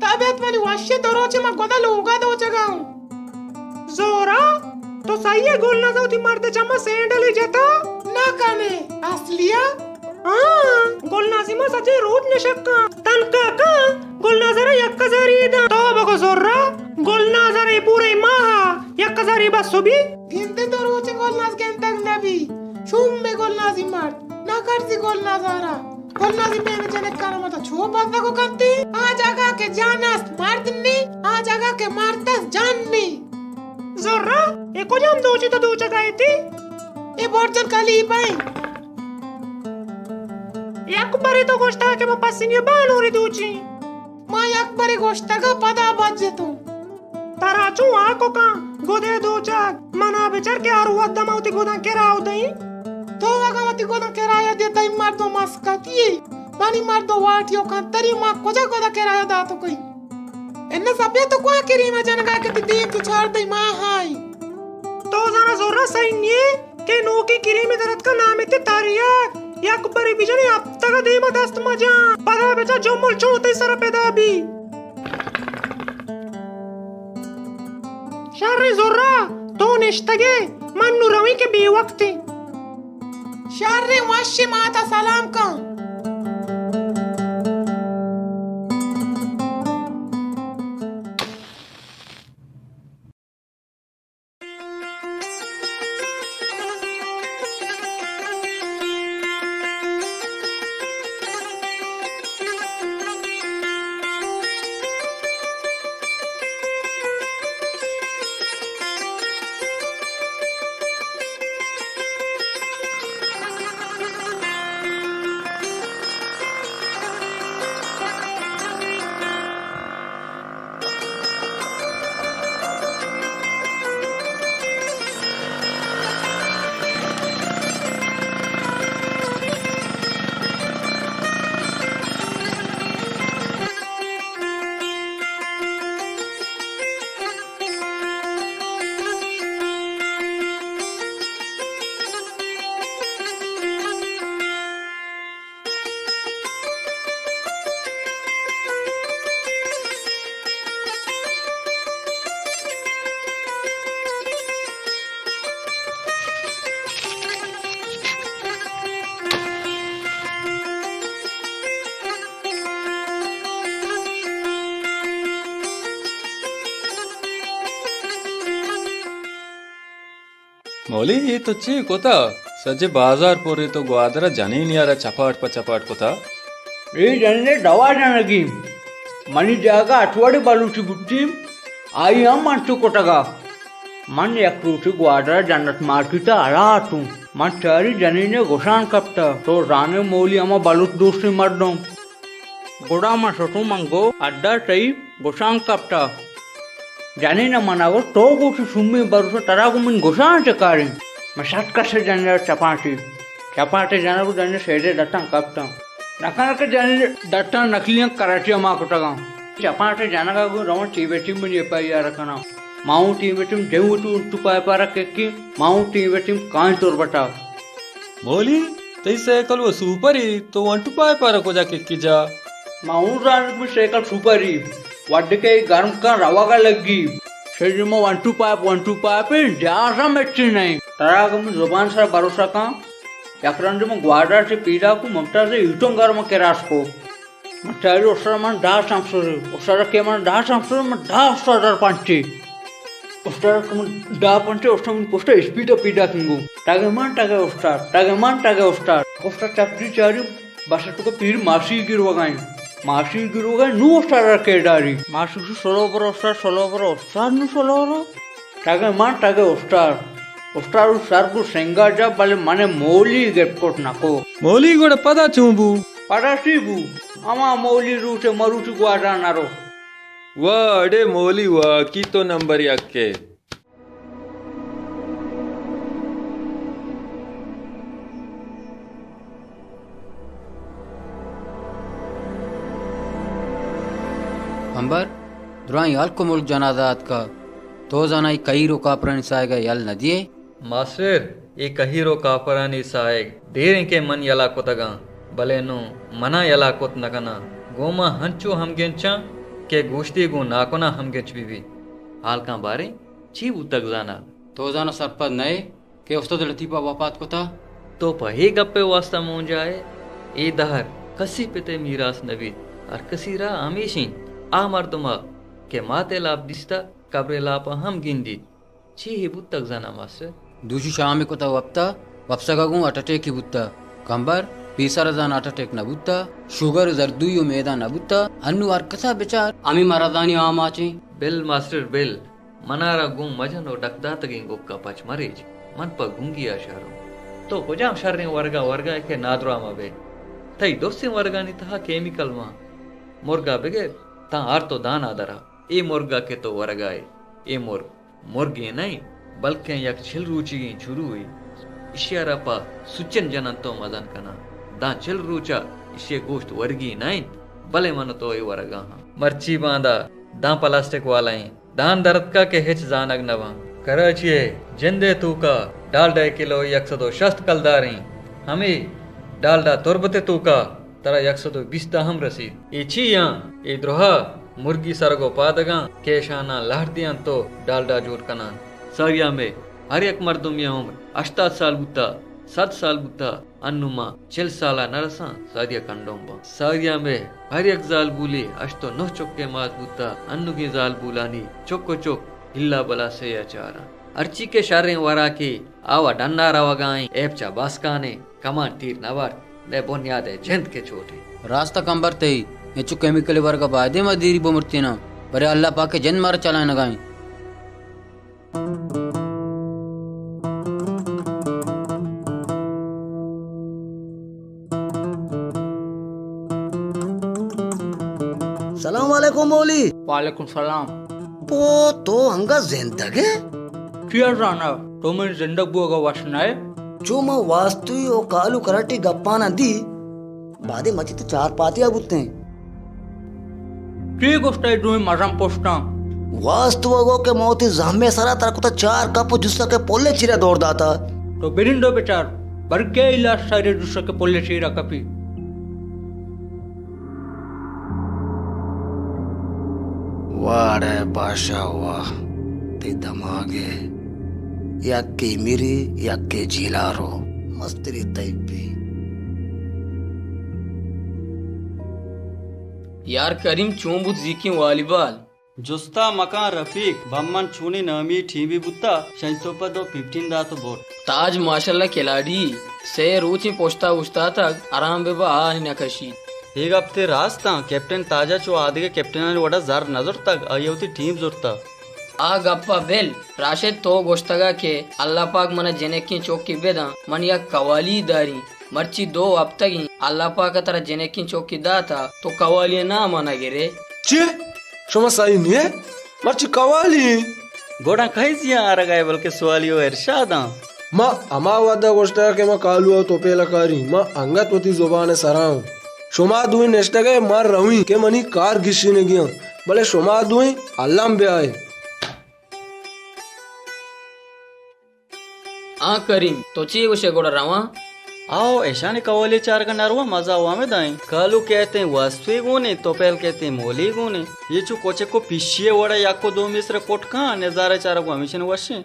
[SPEAKER 9] तबियत वाली वश्य दरोचे मग गोदा लोगा दो जगाऊं जोरा तो सही है गोल ना जाती मर्द जमा सेंडली जता ना कने असलिया हाँ गोल नाजिमा सजे रोज नशक्का तनका का गोल नाजरा यक्का जारी दा तो बको जोरा गोल नाजरा पूरे माहा यक्का जारी बस सुबी गिनते तो रोज गोल नाज के तक नबी शुम में गोल नाजी मर्द ना करती गोल नाजरा गोल नाजी में जने काना मत छो बंदा को करती आ जगह के जानस मर्दनी आ जगह के मर्दस जाननी जोरा एको जम दोची तो दो जगह थी ए बोर्जन काली पाई yakbari to goshta ke ma pasinye banori duchi ma yakbari goshta ga pada bajjetu tarachu ako ka gode docha mana bichar ke aru wadda mauti godan kera udai to waga mati godan kera ya de tai mardo maskati mani mardo watio kan tari ma koja goda kera ya da to koi enna sabya to kwa kiri ma janaga ke de tu chhar dai ma hai to zara zorra sainye ke no ki kiri me darat ka naam ite tariyak yakbari bijani ab tak de ma dast maja pada becha jomul chote sara peda bi sharri zorra to nishtage mannu rawi ke be waqti sharri washi mata salam ka
[SPEAKER 14] मौली ये तो ची कोता सजे बाजार पोरे तो ग्वादरा जाने नहीं आ रहा चपाट कोता
[SPEAKER 4] ये जन्ने दवा जानगी मनी जागा अठवाडी बालूची बुट्टी आई हम मंटू कोटगा मन एक रूटी ग्वादरा जन्नत मार्केट आला आतू मन चारी जनी ने गोशान कपता तो राने मौली अमा बालूत दोस्ती मर्दों गोड़ा मा सोटू मंगो अड्डा टई गोशान कपता जाने न मनागो तो गोटी सुम्मी बरुसो तरागो मन गोशान चकारी मैं सात कसे जाने चपाटे जाने को जाने सेडे डट्टा कपता नकाना के जाने डट्टा नकलियां कराटिया माँ कोटगा चपाटे जाने का गो रवन टीवे टीम में ये पाई यार रखना माऊ टीवे टीम जेऊ टू पाए पारा केकी माऊ टीवे टीम कांच तोड़ बटा
[SPEAKER 14] मौली तई साइकिल वो सुपर ही तो 1 2 पाए पारा को जाके की जा
[SPEAKER 4] माऊ रान में साइकिल सुपर ही वाड्डके गर्म का रवागा लगी शरीर में 1 2 पाइप जा मेच्ची नहीं तराग में जुबान से भरोसा का यकरंज में ग्वाडा से पीड़ा को ममता से ईटों गर्म के रास को मचारी उसरा मन डा सांसुर उसरा के मन डा सांसुर मन डा उसरा पंची उसरा के मन डा पंची उसरा मन पोस्टर स्पीड पीड़ा किंगू टागे मन टागे उसरा चपटी चारी बस तो पीर मासी गिरवागाई मासी गिरोगा नु स्टार के डारी मासी सो सोलो पर नु सोलो टागे मान टागे स्टार వస్తారు సరుకు సెంగాజా బలి మన మౌలి గెట్టుకుంటున్నాకు
[SPEAKER 14] మౌలి కూడా పదా చూబు
[SPEAKER 4] పరాసిబు అమా మౌలి రూటే మరుటి గువాడా అన్నారు
[SPEAKER 14] వా అడే మౌలి వా కీతో నంబర్ యాక్కే
[SPEAKER 2] अंबर दुराई याल को मुल्क जनाजात का तो जानाई कई रो कापरानी सायगा याल नदिये
[SPEAKER 13] मास्टर ये कहीरो कापरानी सायग देरे के मन यला को तगा भले नो मना यला कोत नकना गोमा हंचो हम गेंचा के गोश्ती गो नाकोना हम गेंच भी हाल का बारे ची उतक जाना
[SPEAKER 2] तो जाना सरपद नए के उस्ताद लतीफा वफात को था
[SPEAKER 13] तो पही गप्पे वास्ता मुं जाए ए दहर कसी पिते मीरास नबी और कसीरा हमेशी आ मर्दमा के माते लाभ दिस्ता कब्रे लापा हम गिंदी छी ही बुत्तक जाना मास्टर
[SPEAKER 2] दूसरी शाम को था वप्ता वप्सा गगू अटटे की बुत्ता कंबर पीसारा जान अटटेक न बुत्ता शुगर जर्दुयो मेदा न बुत्ता अन्नु आर कसा बेचार आमी मरादानी आमाचे
[SPEAKER 13] बिल मास्टर बिल मनारा गुम मजन और डकदा तगिंग गोक्का पच मरीज मन पर गुंगी आशारो तो कुजाम शर्रे वर्गा वर्गा के नादरा मबे थई दोस्ती वर्गा नि था केमिकल मा मुर्गा बेगे ता आर तो दान आदरा ए मुर्गा के तो वर्गाए ए मुर्गी नहीं बल्कि यक छिल रुचि झुरू हुई इशियारा पा सुचन जनन तो मदन कना दा छिल रुचा इसे गोश्त वर्गी नहीं भले मन तो ए वर्गा मर्ची बांधा दा प्लास्टिक वाला दान दर्द का के हिच जानग नवा कराचिए जिंदे तू का डालडा किलो 160 कलदारी हमें डालडा तुरबते तू का तरा 120 हम रसीद ये छी यहाँ ये द्रोहा मुर्गी सरगो पादगा केशाना लहरदियां तो डालडा जोर कना सारिया में हर एक मर्दुम ये उम्र 8 साल बुता 7 साल बुता अन्नुमा 6 साला नरसा सारिया कंडोंबा सारिया में हर एक जाल बुली अष्टो 9 चौके मात बुता अन्नु की जाल बुलानी चौको चौक हिल्ला बला से अचारा अर्ची के शारे वरा की आवा डन्ना रावगाई एपचा बास्काने कमान तीर नवार ने बुनियाद है जिंद के छोटे
[SPEAKER 2] रास्ता कंबर ते ये चु केमिकल वर्ग बादे मदीरी बोमर्ती ना बरे अल्लाह पाक के जन मार चलाए नगाई
[SPEAKER 11] सलाम वालेकुम मौली
[SPEAKER 4] वालेकुम सलाम
[SPEAKER 11] पो तो हंगा जिंदगी
[SPEAKER 4] किया जाना तो मैं जिंदग बुगा वशनाए
[SPEAKER 11] जो मैं वास्तु ओ कालू कराटी गप्पा ना दी बादे मची तो 4 पातिया बुत्ते
[SPEAKER 4] ठीक गोष्ट है जो मजम पोस्टा
[SPEAKER 11] वास्तु वो के मोती जामे सारा तरक तो 4 कप जुस्सा के पोले चिरा दौड़ दाता
[SPEAKER 4] तो बिरिंदो बेचार बरके इलाज सारे जुस्सा के पोले चिरा कपी
[SPEAKER 11] वाह रे बादशाह वाह ते दमागे याके मिरी याके जिलारो मस्तरी तैपी
[SPEAKER 2] यार करीम चोंबुत जीकी वालीबाल
[SPEAKER 15] जुस्ता मकान रफीक बम्मन छूनी नमी ठीबी बुत्ता शंतोपा दो 15 दात बोट
[SPEAKER 2] ताज माशाल्लाह खिलाड़ी से रोची पोस्ता उस्ता तक आराम बेबा आ नकशी
[SPEAKER 15] एक हफ्ते रास्ता कैप्टन ताजा चो आदगे कैप्टन वडा जार नजर तक अयोती टीम जुरता
[SPEAKER 2] आ गप्पा बेल राशिद तो गोश्तगा के अल्लाह पाक मन जने की चौकी बेदा मन या कवाली दारी मर्ची 2 हफ्ता की अल्लाह पाक तरह जने की चौकी दाता तो कवाली ना मना गिरे
[SPEAKER 16] चे शोमा साई ने मर्ची कवाली
[SPEAKER 15] गोड़ा खाइसिया आ रगाय बल्कि सवालियो इरशादा
[SPEAKER 16] मा अमावादा गोश्ता के मा कालुआ तो पेला कारी मा अंगत वती जुबान सराऊ शोमा दुई नेस्टगे मार रहुई के मनी कार घिसी ने गया भले शोमा दुई अल्लाह बे आए
[SPEAKER 2] आ करीम तो ची उसे गोड़ा रवा
[SPEAKER 15] आओ ऐसा ने कवाली 4 का नरवा मजा हुआ में दाई कालू कहते हैं वास्तविक गुने तो पहल कहते हैं मोली गुने ये चु कोचे को पिशिए वड़ा या को 2 मिस्र कोट का नजारा 4 को हमेशा वशे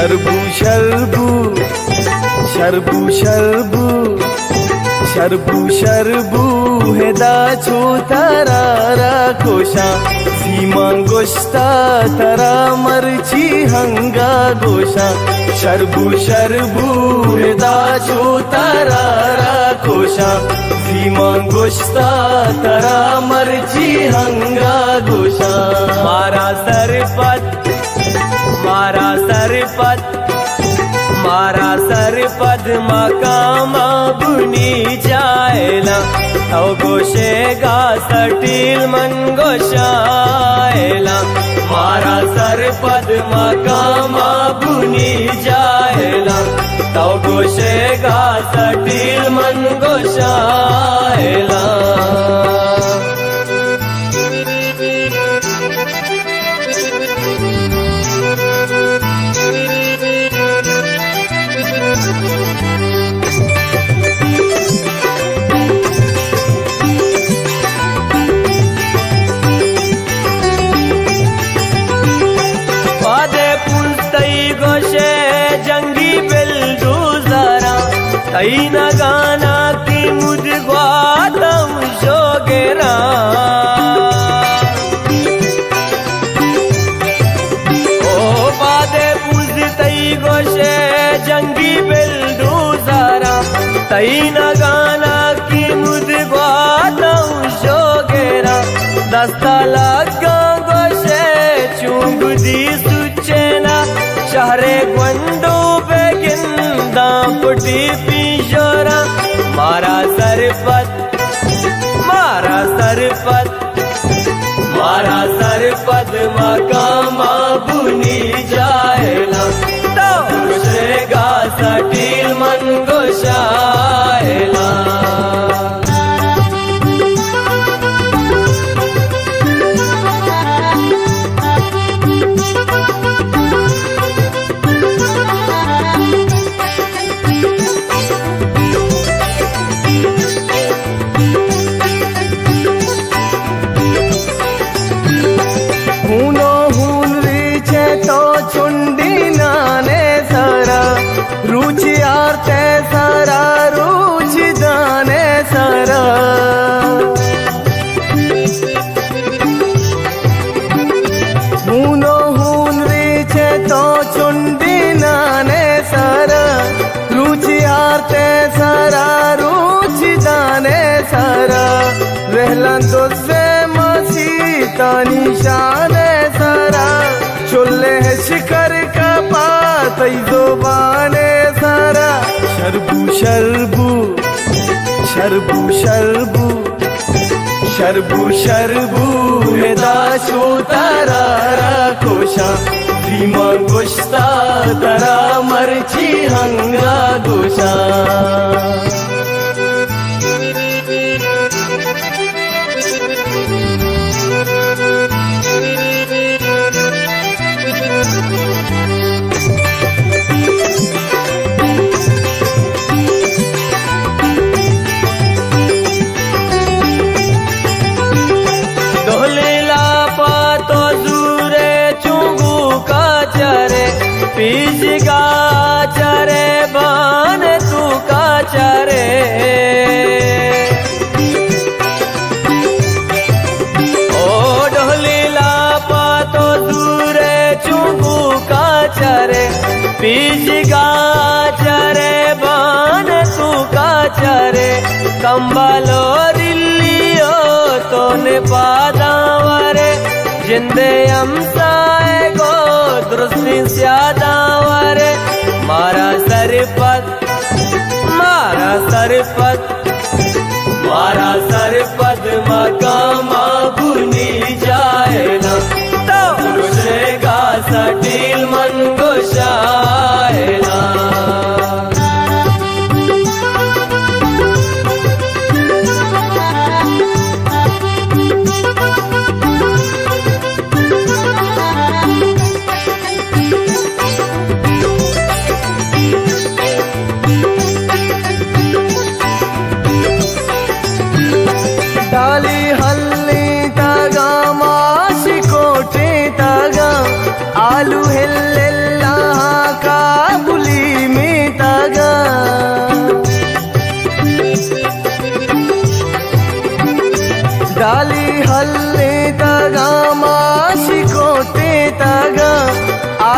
[SPEAKER 6] शरबू शरबू शरबू शरबू शरबू शरबू है दाचो तारा कोशा सीमा गोश्ता तारा मर्ची हंगा गोशा शरबू शरबू है दाचो तारा कोशा सीमा गोश्ता तारा मर्ची हंगा गोशा मारा सरपत मारा सरपत मारा सरपद मकामा बुनी जायला औ गोशे गा सटील मन गोशायला मारा सरपद मकामा बुनी जायला औ गोशे गा सटील मन गोशायला जंगी बिल्डूजरा तैन गाना की मुझगवातम शोगेरा ओ बादे पुज तई गोशे जंगी बिल्डूजरा तैन गाना की मुझगवातम शोगेरा दस्ता लगा गोशे चुंग दी सुचेना शहरे ग्वंडो बेगिंदा पुटी पिशोरा मारा सरपत मारा सरपत मारा सरपत मकामा बुनी जायला तो गोशेगा सटील मन गोशायला रुचि आरते सारा रुचि दाने सारा हूनो हून रीचे तो चुंडी नाने सारा रुचि आरते सारा रुचि दाने सारा रहलन तो से मसी तानी शाने सारा चुल्ले है शिकर का पातई ज़ुबाने सारा शरबू शरबू शरबू शरबू शरबू शरबू है दाचो तारा कोशा सीमा गोश्ता तारा मर्ची हंगा गोशा पीछ का चरे बान तू का चरे ओ डोली लापा तो दूरे चुंगू का चरे पीछ का चरे बान तू का चरे कंबलो रिल्लियो तो ने पादावरे जिंदे हमसाए गो दृष्टि स्यादावरे मारा सरपत मारा सरपत मारा सरपत मकामा बुनी जायला तो गोशेगा सटील मन गोशायला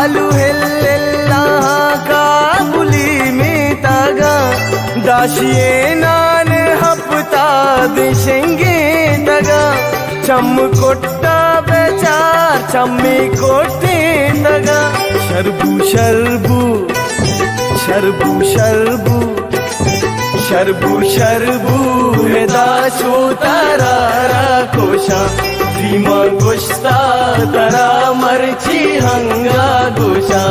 [SPEAKER 6] कालू हेल्लेल्ला काबुली में तागा दाशिये नान हपता दिशेंगे तगा चम कोट्टा बेचार चम्मी कोटे तगा शरबू शरबू शरबू शरबू शरबू शरबू हेदा शो तारा कोशा धीमा गोश्ता तारा मरची हंगा गोशा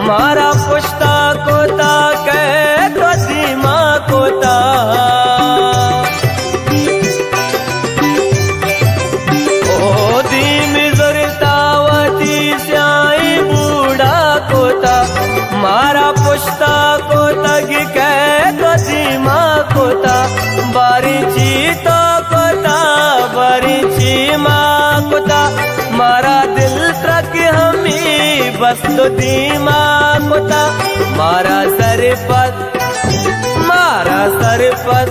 [SPEAKER 6] मारा पुश्ता कोता कह तो धीमा कोता ओ धीमी जरतावती स्याई बूढ़ा कोता मारा पुश्ता कोता की कह तो धीमा कोता बारीची तो कोता बारीची माँ कोता मारा दिल ट्रक हमी बस तो धीमा कोता मारा सरपत मारा सरपत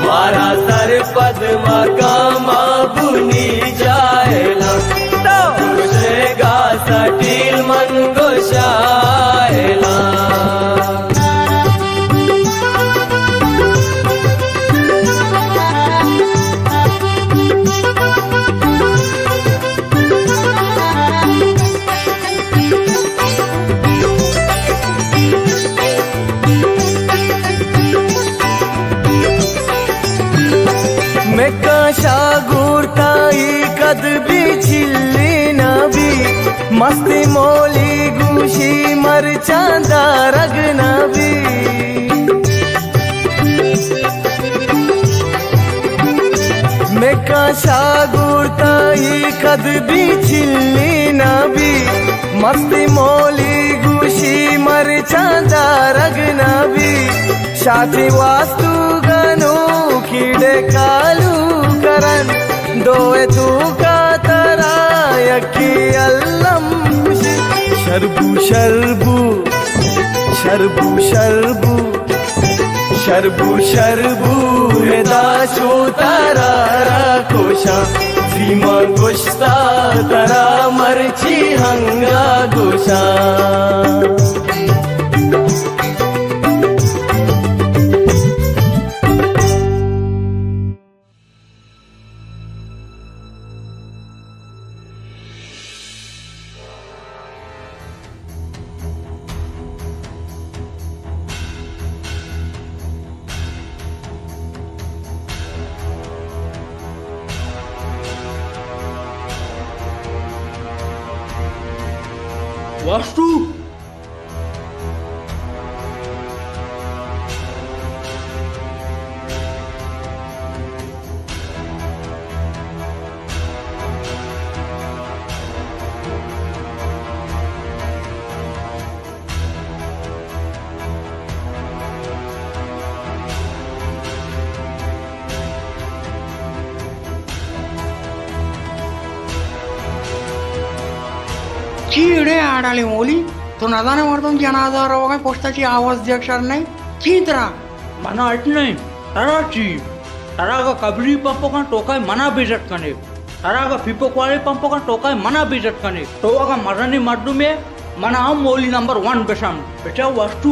[SPEAKER 6] मारा सरपत मकामा बुनी जायला तो गुशेगा सटील मन गोशायला शागुरताई कद भी छिल्ली नबी मस्ती मोली गुशी मर चांदा रग नबी मैं का शागुरताई कद भी छिल्ली नबी मस्ती मोली गुशी मर चांदा रग नबी शादी वास्तु गनो कीड़े कालू करन दोए तू का तरा यकी अल्लम खुशी शरबू शरबू शरबू शरबू शरबू शरबू हेदा शो तारा कोशा धीमा गोश्ता तारा मरची हंगा गोशा
[SPEAKER 4] वास्तु
[SPEAKER 2] चीड़े आडाली मोली तो नदाने मर्दम जनाजार होगा पोस्टाची आवाज दिया नहीं चीतरा
[SPEAKER 4] मना अट नहीं तारा ची तारा का कबरी पंपों का टोका मना बेजट कने तारा का फिपो वाले पंपों का टोका मना बेजट कने तो का मरनी मर्दू में मना हम मोली नंबर 1 बेशाम बेचा वास्तु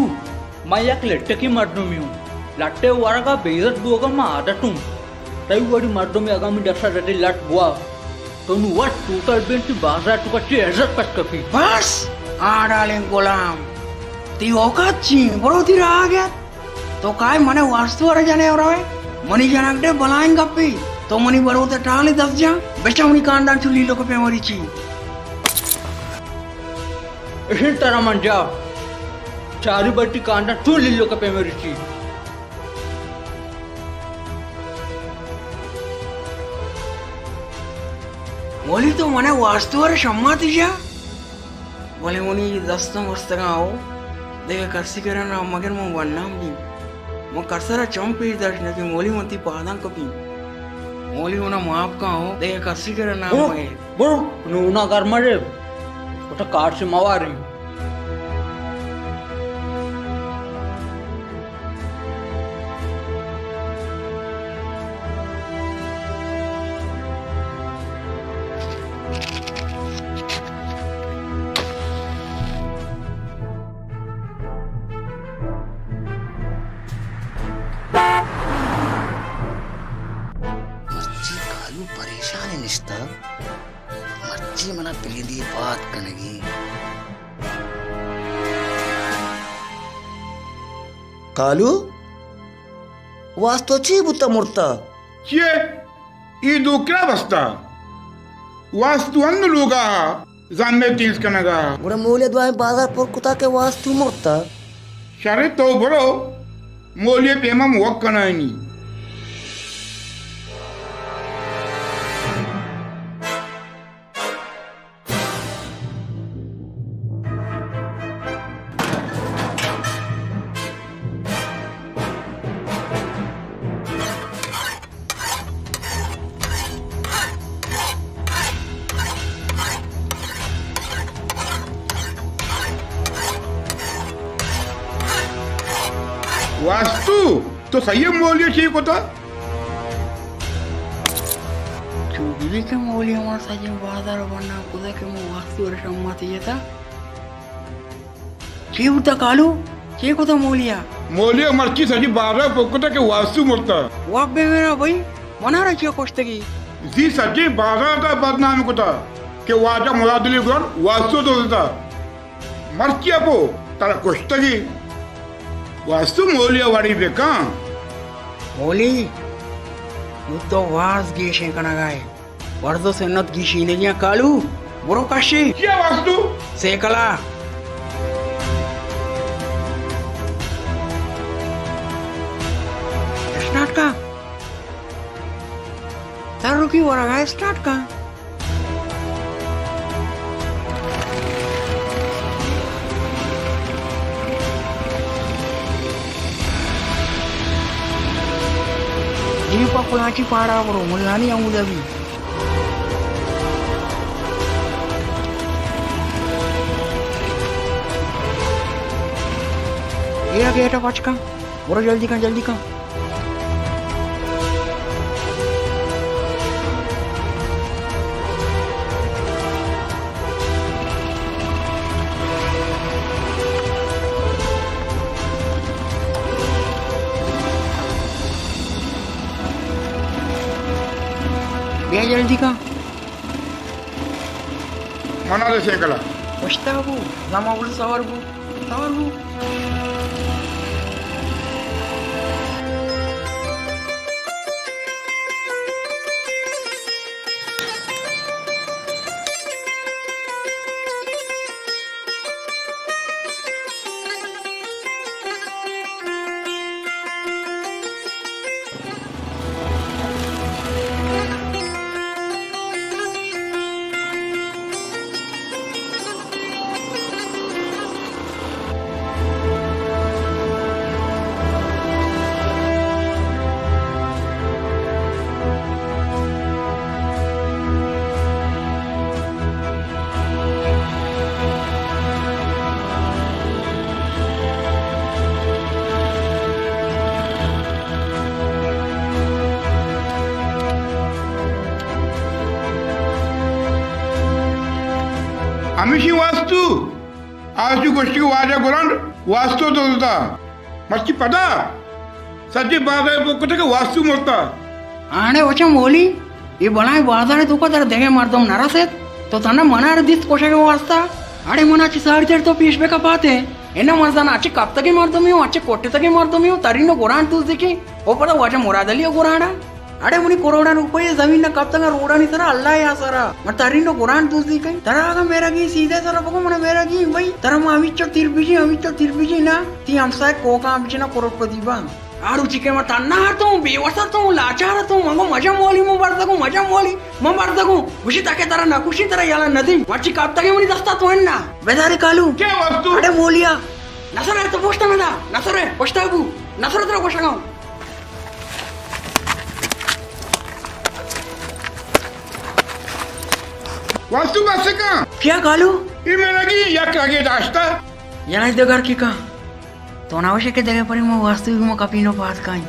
[SPEAKER 4] मैं एक लट्टे की मर्दू में हूँ लट्टे वारा का बेजट दुआ का मैं आदतूं तई वाली मर्दू में अगर मैं दक्षा जटे लट बुआ तो नु वट टूटल बेंटी बाजार टू का चेज़त पट कपी
[SPEAKER 2] बस आडाले गुलाम ती औकात ची बरो ती रहा गया तो काय मने वास्तु वाला जाने और है मनी जानकटे बलाएं गप्पी तो मनी बरो ते टाले दस जा बेचा मनी कांडा चुली लोग पे मरी ची
[SPEAKER 4] इसी तरह मन जा चारी बट्टी कांडा चुली लोग पे मरी ची
[SPEAKER 2] बोली तो मने वास्तुवर सम्मति जा बोले मुनी दस्तम वस्तगा हो देख कर्सी करा ना मगर मैं वन्नाम भी मैं कर्सरा चंपी दर्शन के मोली मती पादां कपी मोली होना माप का हो देख कर्सी करा ना मैं
[SPEAKER 4] बरो नूना कर मरे उठा कार से मवारी
[SPEAKER 11] परेशान है निस्ता मर्ची मना पिली दी बात कनेगी कालू वास्तो ची बुत्ता मुर्ता
[SPEAKER 5] चे ई दुकरा बसता वास्तु अंद लोगा जानने तीस कनगा
[SPEAKER 11] बुरा मोले द्वाय बाजार पर कुता के वास्तु मुर्ता
[SPEAKER 5] शारे तो बरो मोले पेमम वक कनानी वास्तु तो संयम मोलिया ठीक होता
[SPEAKER 2] चुगली के मोली हमारे साथ बाजार बना कुदा के मो वास्तु और सम्मति ये था ची उता कालू ची को तो मोलिया
[SPEAKER 5] मोलिया मर्ची सजी बाजार पोकता के वास्तु मुर्ता
[SPEAKER 2] वाक बे मेरा भाई मना रहा चिया कोष्ट की
[SPEAKER 5] जी सजी बाजार का बदनाम कोता के वाजा मुरादली गुण वास्तु तो देता मर्ची अपो तारा कोष्ट की वास्तु मोलिया वाड़ी बेका
[SPEAKER 2] मोली तो वास गीशे कना गाय वर्दो से नत गीशी ने या कालू बुरो काशी
[SPEAKER 5] क्या वास्तु
[SPEAKER 2] सेकला स्टार्ट का तारू की वरा गाय स्टार्ट का Pakulanci para bro, mulani yang udah bi. Iya kita packan, bro jaldi kan. Biar jल्दी का
[SPEAKER 5] mana deh sekala
[SPEAKER 2] Pasta bu nama bulu sawar bu
[SPEAKER 5] आमिशी vastu आजू गोष्टी वाजा गुरांड वास्तु तो होता मस्ती पता सज्जे बाजार पोकते के वास्तु मोरता
[SPEAKER 2] आने वचा मोली ये बनाए बाजार तो का देगे मारदम नारासेत तो तना मनार दिस पोशा के वास्ता आड़े मनाची सारचर तो पीस बेका पाते एना मरदाना आचे कब तक मारदम यो आचे कोटे तक मारदम यो तरीनो गोरान तू देखी ओ पता वाचा मोरादलियो गोराना अरे मुनी कोरोना रुपये जमीन ना कब तक रोड़ा नहीं सरा अल्लाह या सरा मर तारी नो कुरान दूसरी कहीं तरा आगा मेरा की सीधे सरा पको मने मेरा की भाई तरा मा अमिचो तिरबिजी ना ती हमसा कोका अमिचो ना करोड़पति बा आरु चिके मा तन्ना हतो बेवसा तो लाचार तो मंगो मजा मोली मो बारता को खुशी ताके तरा ना खुशी तरा याला नदी मची कब तक मुनी दस्ता तो ना बेदारी कालू
[SPEAKER 5] क्या वस्तु
[SPEAKER 2] अरे मोलिया Nasore to posta meda. Nasore posta bu. Nasore to posta gao.
[SPEAKER 5] Vastu बस का
[SPEAKER 2] क्या कालू
[SPEAKER 5] ये मेरा की या लगे दास्ता
[SPEAKER 2] या नहीं देगर की का तो नावश्यक के जगह पर मैं वास्तविक में कपिनो पास काई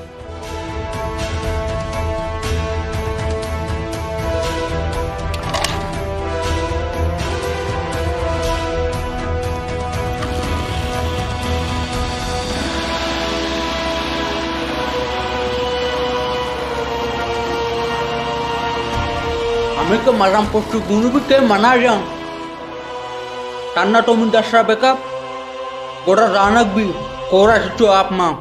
[SPEAKER 4] Mereka malam postu gunu bi ke mana yang tanah to minda sra backup gora ranak bi kora situ aap ma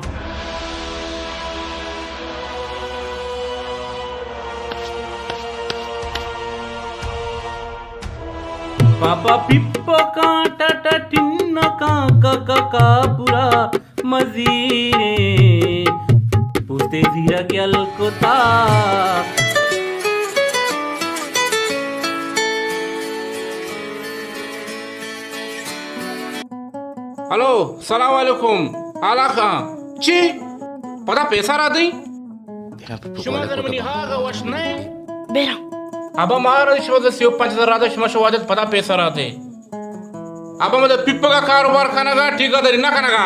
[SPEAKER 4] papa pippa ka tata tinna ka ka pura mazire puste zira kyal kota
[SPEAKER 8] hello सलाम वालेकुम आला खां ची पता पैसा रादी शुमा जर money हागा वश नहीं
[SPEAKER 7] बेरा
[SPEAKER 8] अब मार शुमा जर सियो 5000 रादा शुमा शवादत पता पैसा रादे अब मद पिप्पा का कारोबार कनगा ठेकेदारी ना कनगा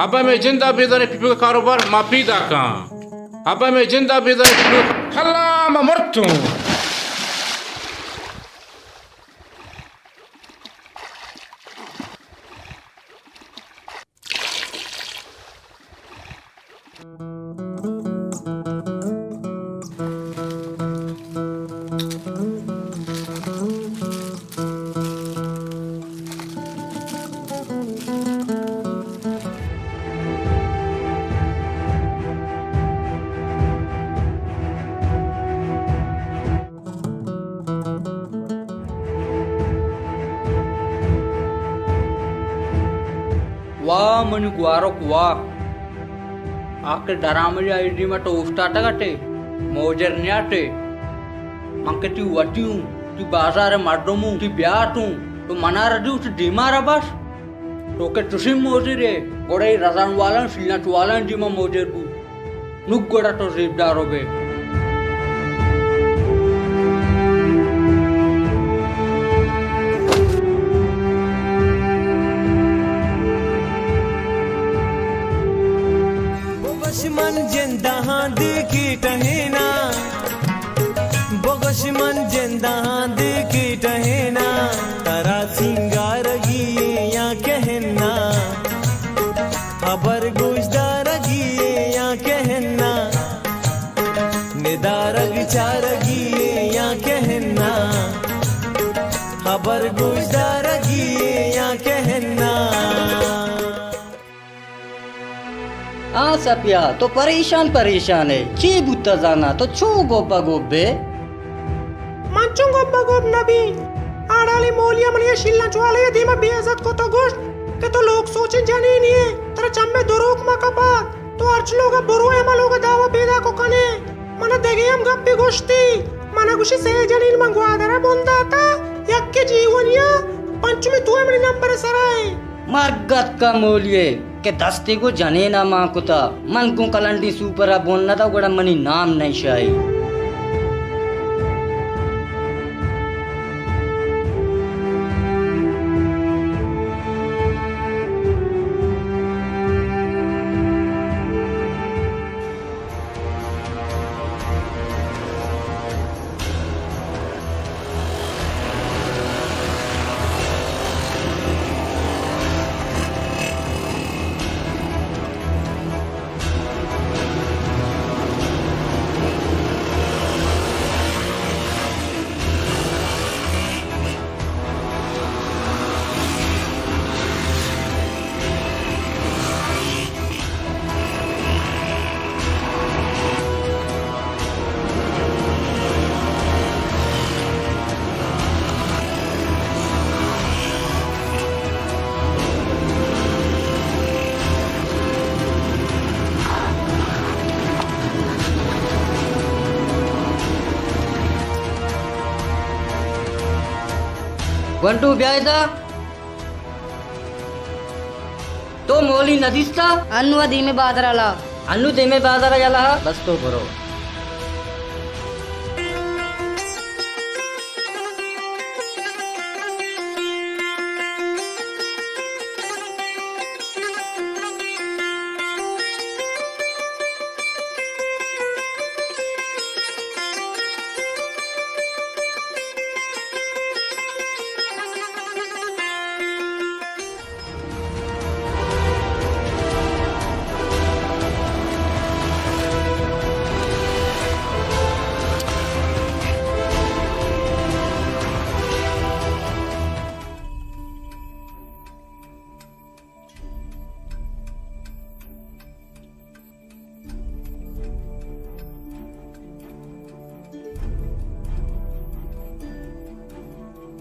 [SPEAKER 8] अब मैं जिंदा बेदारे पिप्पा का कारोबार माफी दा का अब मैं जिंदा बेदारे खल्ला मैं मरतू
[SPEAKER 4] वाह मनी गुआरोक वाह आके डरामरी आईडी में तो उस्ताटा काटे मोजर न्याटे अंके ती वटियूं ती बाजार माडोमू ती ब्याटू तो मना रजू ती डीमारा बस तो के तुसी मोजरे गोड़े रजान वाला सिलना वाला डीमा मोजर बू नुक गोड़ा तो जिबदारो बे
[SPEAKER 6] मन जिंदा देखी टहेना बोगश मन जिंदा देखी टहेना तारा सिंगार गिए या कहना खबर गुजदार गिए या कहना निदारग चार गिए या कहना खबर गुजदार गिए या कहना
[SPEAKER 15] हाँ सपिया तो परेशान है ची बुत्ता जाना तो छो गोब्बा गोब्बे
[SPEAKER 9] मंचो गोब्बा गोब नबी आड़ाली मोलिया मनिया शिल्ला चुआले धीमा बेइज्जत को तो गोश्त के तो लोग सोचे जाने नहीं है तेरे चम्मे दुरुक मा कपा तो अर्च लोग बुरो है लोग दावा बेदा को कने मना देगे हम गप्पी गोश्ती मना कुछ से जनीन मंगवा दरा बोंदा था यक्के जीवनिया पंचमी तू है मेरी नंबर सराय
[SPEAKER 15] मरगत का मोलिये के दस्ते को जने ना माँ को था मन को कलंडी सुपरा बोलना था बड़ा मनी नाम नहीं शाही बंटू ब्यायदा तो मोली नदीस्ता
[SPEAKER 17] अन्नु धीमे बादराला
[SPEAKER 15] अन्नु धीमे बाजारा गेला बस तो बरो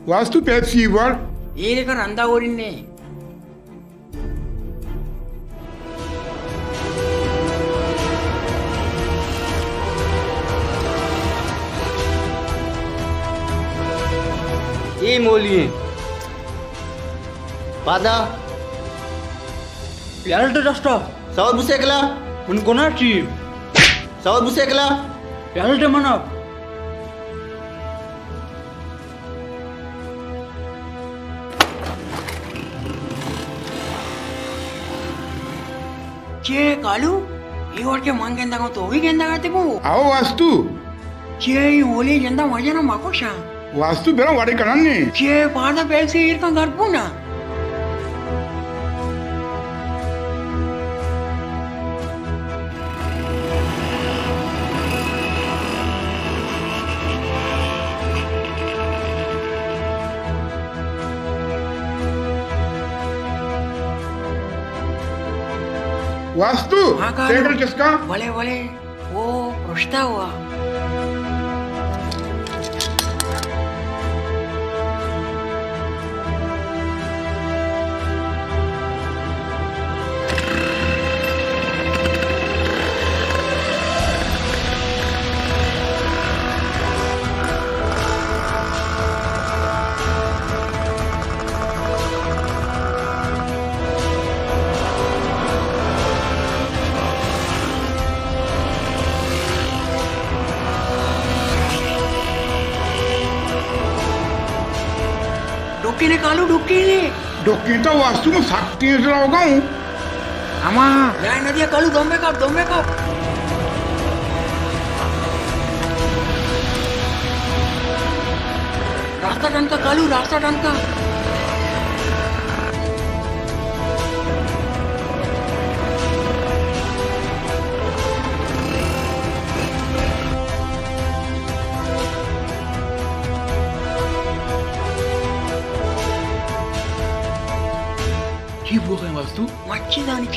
[SPEAKER 5] वास्तु पेप्सी इवर
[SPEAKER 2] ये लेकर अंदा ओरिन्ने
[SPEAKER 15] ये मोली पादा
[SPEAKER 4] यार डस्टा
[SPEAKER 15] सावर बुसेकला
[SPEAKER 4] उनको ना ची
[SPEAKER 15] सावर बुसेकला
[SPEAKER 4] यार मना
[SPEAKER 2] चे कालू ये और के मांग गेंदा को तो भी गेंदा करते को
[SPEAKER 5] आओ वास्तु
[SPEAKER 2] चे ये होली गेंदा मजा ना माको शा
[SPEAKER 5] वास्तु बेरा वाड़ी करने
[SPEAKER 2] चे पादा पैसे इर का घर पुना
[SPEAKER 5] वास्तु टेकल किसका
[SPEAKER 2] भले भले वो रुष्टा हुआ डुक्की ने कालू डुक्की
[SPEAKER 5] तो वास्तु में शक्ति से होगा हूँ
[SPEAKER 2] अमा यार नदिया कालू दम्बे कप रास्ता टनका कालू रास्ता टनका
[SPEAKER 5] वास्तु
[SPEAKER 2] मच्छी दानी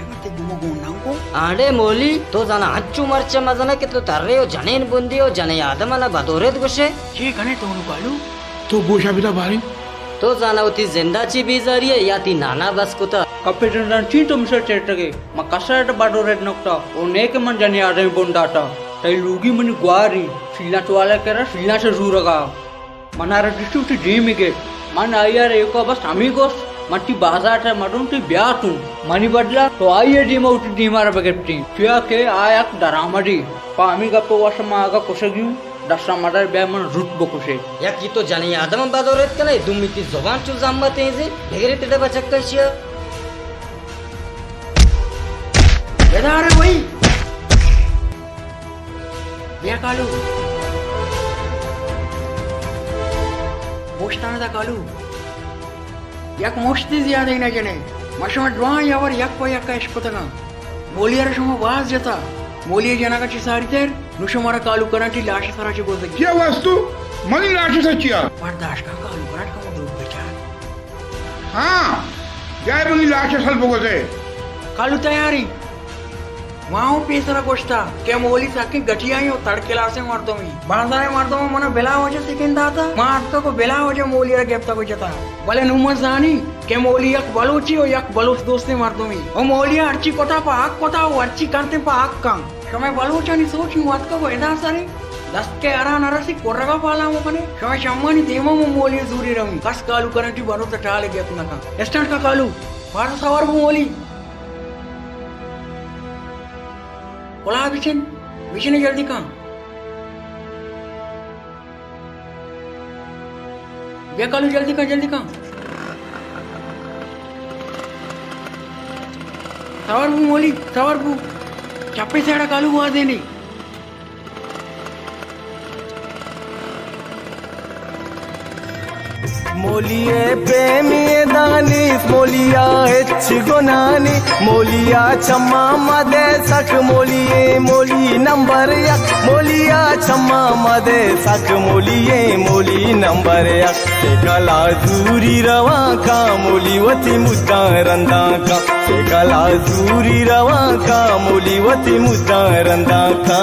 [SPEAKER 2] मत गुमगुंडांको
[SPEAKER 15] आडे मोली तो जाना अच्छू मरचे मजना के तो तर्रे हो जनेन बुंदी हो जने यादमला बदोरेत गुशे
[SPEAKER 2] ये कने तो कालू
[SPEAKER 5] तो गोशा बिता भारी
[SPEAKER 15] तो जाना होती जिंदाची बीजारी है या ती नाना बस कुता
[SPEAKER 4] कपिटन ची तुमसे चेटगे म कसरट बदोरेत नकता ओ नेक मन जने आदमी बोंडाटा तई लुगी मन ग्वारी फिल्ला चवाला करा फिल्ला से जूरगा मनारा डिस्ट्रिक्ट डीमिगे मन आयर एको बस अमीगोस मट्टी बाजार है मटूंटी ब्यातू मनी बदला तो आइए डीमा उठी डीमारा बगेप्टी क्या के आयक डरामडी पामी का तो वशमा आगा कोशगियू दशरा मदर बेमन रुट बकुशे
[SPEAKER 15] या की तो जाने आदम बादोरेत कने दुमिति जुबान चु जाम्बा तेजे ढेरे तेडे बचक कशिया
[SPEAKER 2] बेदार है भाई बिया कालू मोस्ताना दा कालू याक मोस्ती ज्यादा ही ना जने मशमा ड्वा यावर याक पो याक एशपतगा मोलियार शमा वाज जता मोलिया जना का चिसारी तेर नुशमारा कालू कराटी लाश सराची बोलते
[SPEAKER 5] क्या वास्तु मनी लाश सचिया
[SPEAKER 2] बर्दाश्त का कालू कराट का मुद्दो बेचा
[SPEAKER 5] हाँ जाय मनी लाश सल बोगते
[SPEAKER 2] कालू तैयारी माओ पेसरा गोष्टा क्या मोली साकी गठियाई हो तड़केला से मारतो मी बांधारे मारतो मी मना बेला हो जे सेकंड आता मारतो को बेला हो जे मोलिया गेप्ता को जता भले नुमर जानी के मोली एक बलोची हो एक बलोच दोस्ते मारतो मी ओ मोलिया अर्ची कोटा पा आक कोटा हो अर्ची करते पा आक काम समय बलोचा नी सोच वात का वेदा सारे दस के अरा नरसी कोरगा पाला मो कने समय शम्मानी देमो मो मोलिया जूरी रमी कस कालू करंटी बनो त टाले गेप नका स्टैंड का Kalu Para sawar bu moli. Pola bikin jaldi kam. Biar kalau jaldi kam. Sawar bu moli, sawar bu. Capek saya ada kalu buat ini.
[SPEAKER 6] मोलिये प्रेमिये दानीस मोलिया ಹೆಚ್ಚಿಗೋ ನಾನಿ मोलिया चम्मा मदे सक मोली नंबर या मोलिया चम्मा मदे सक मोली नंबर या गला दूरी रवा का मोलीवती मुद्दा रंदा का गला दूरी रवा का मोलीवती मुद्दा रंदा का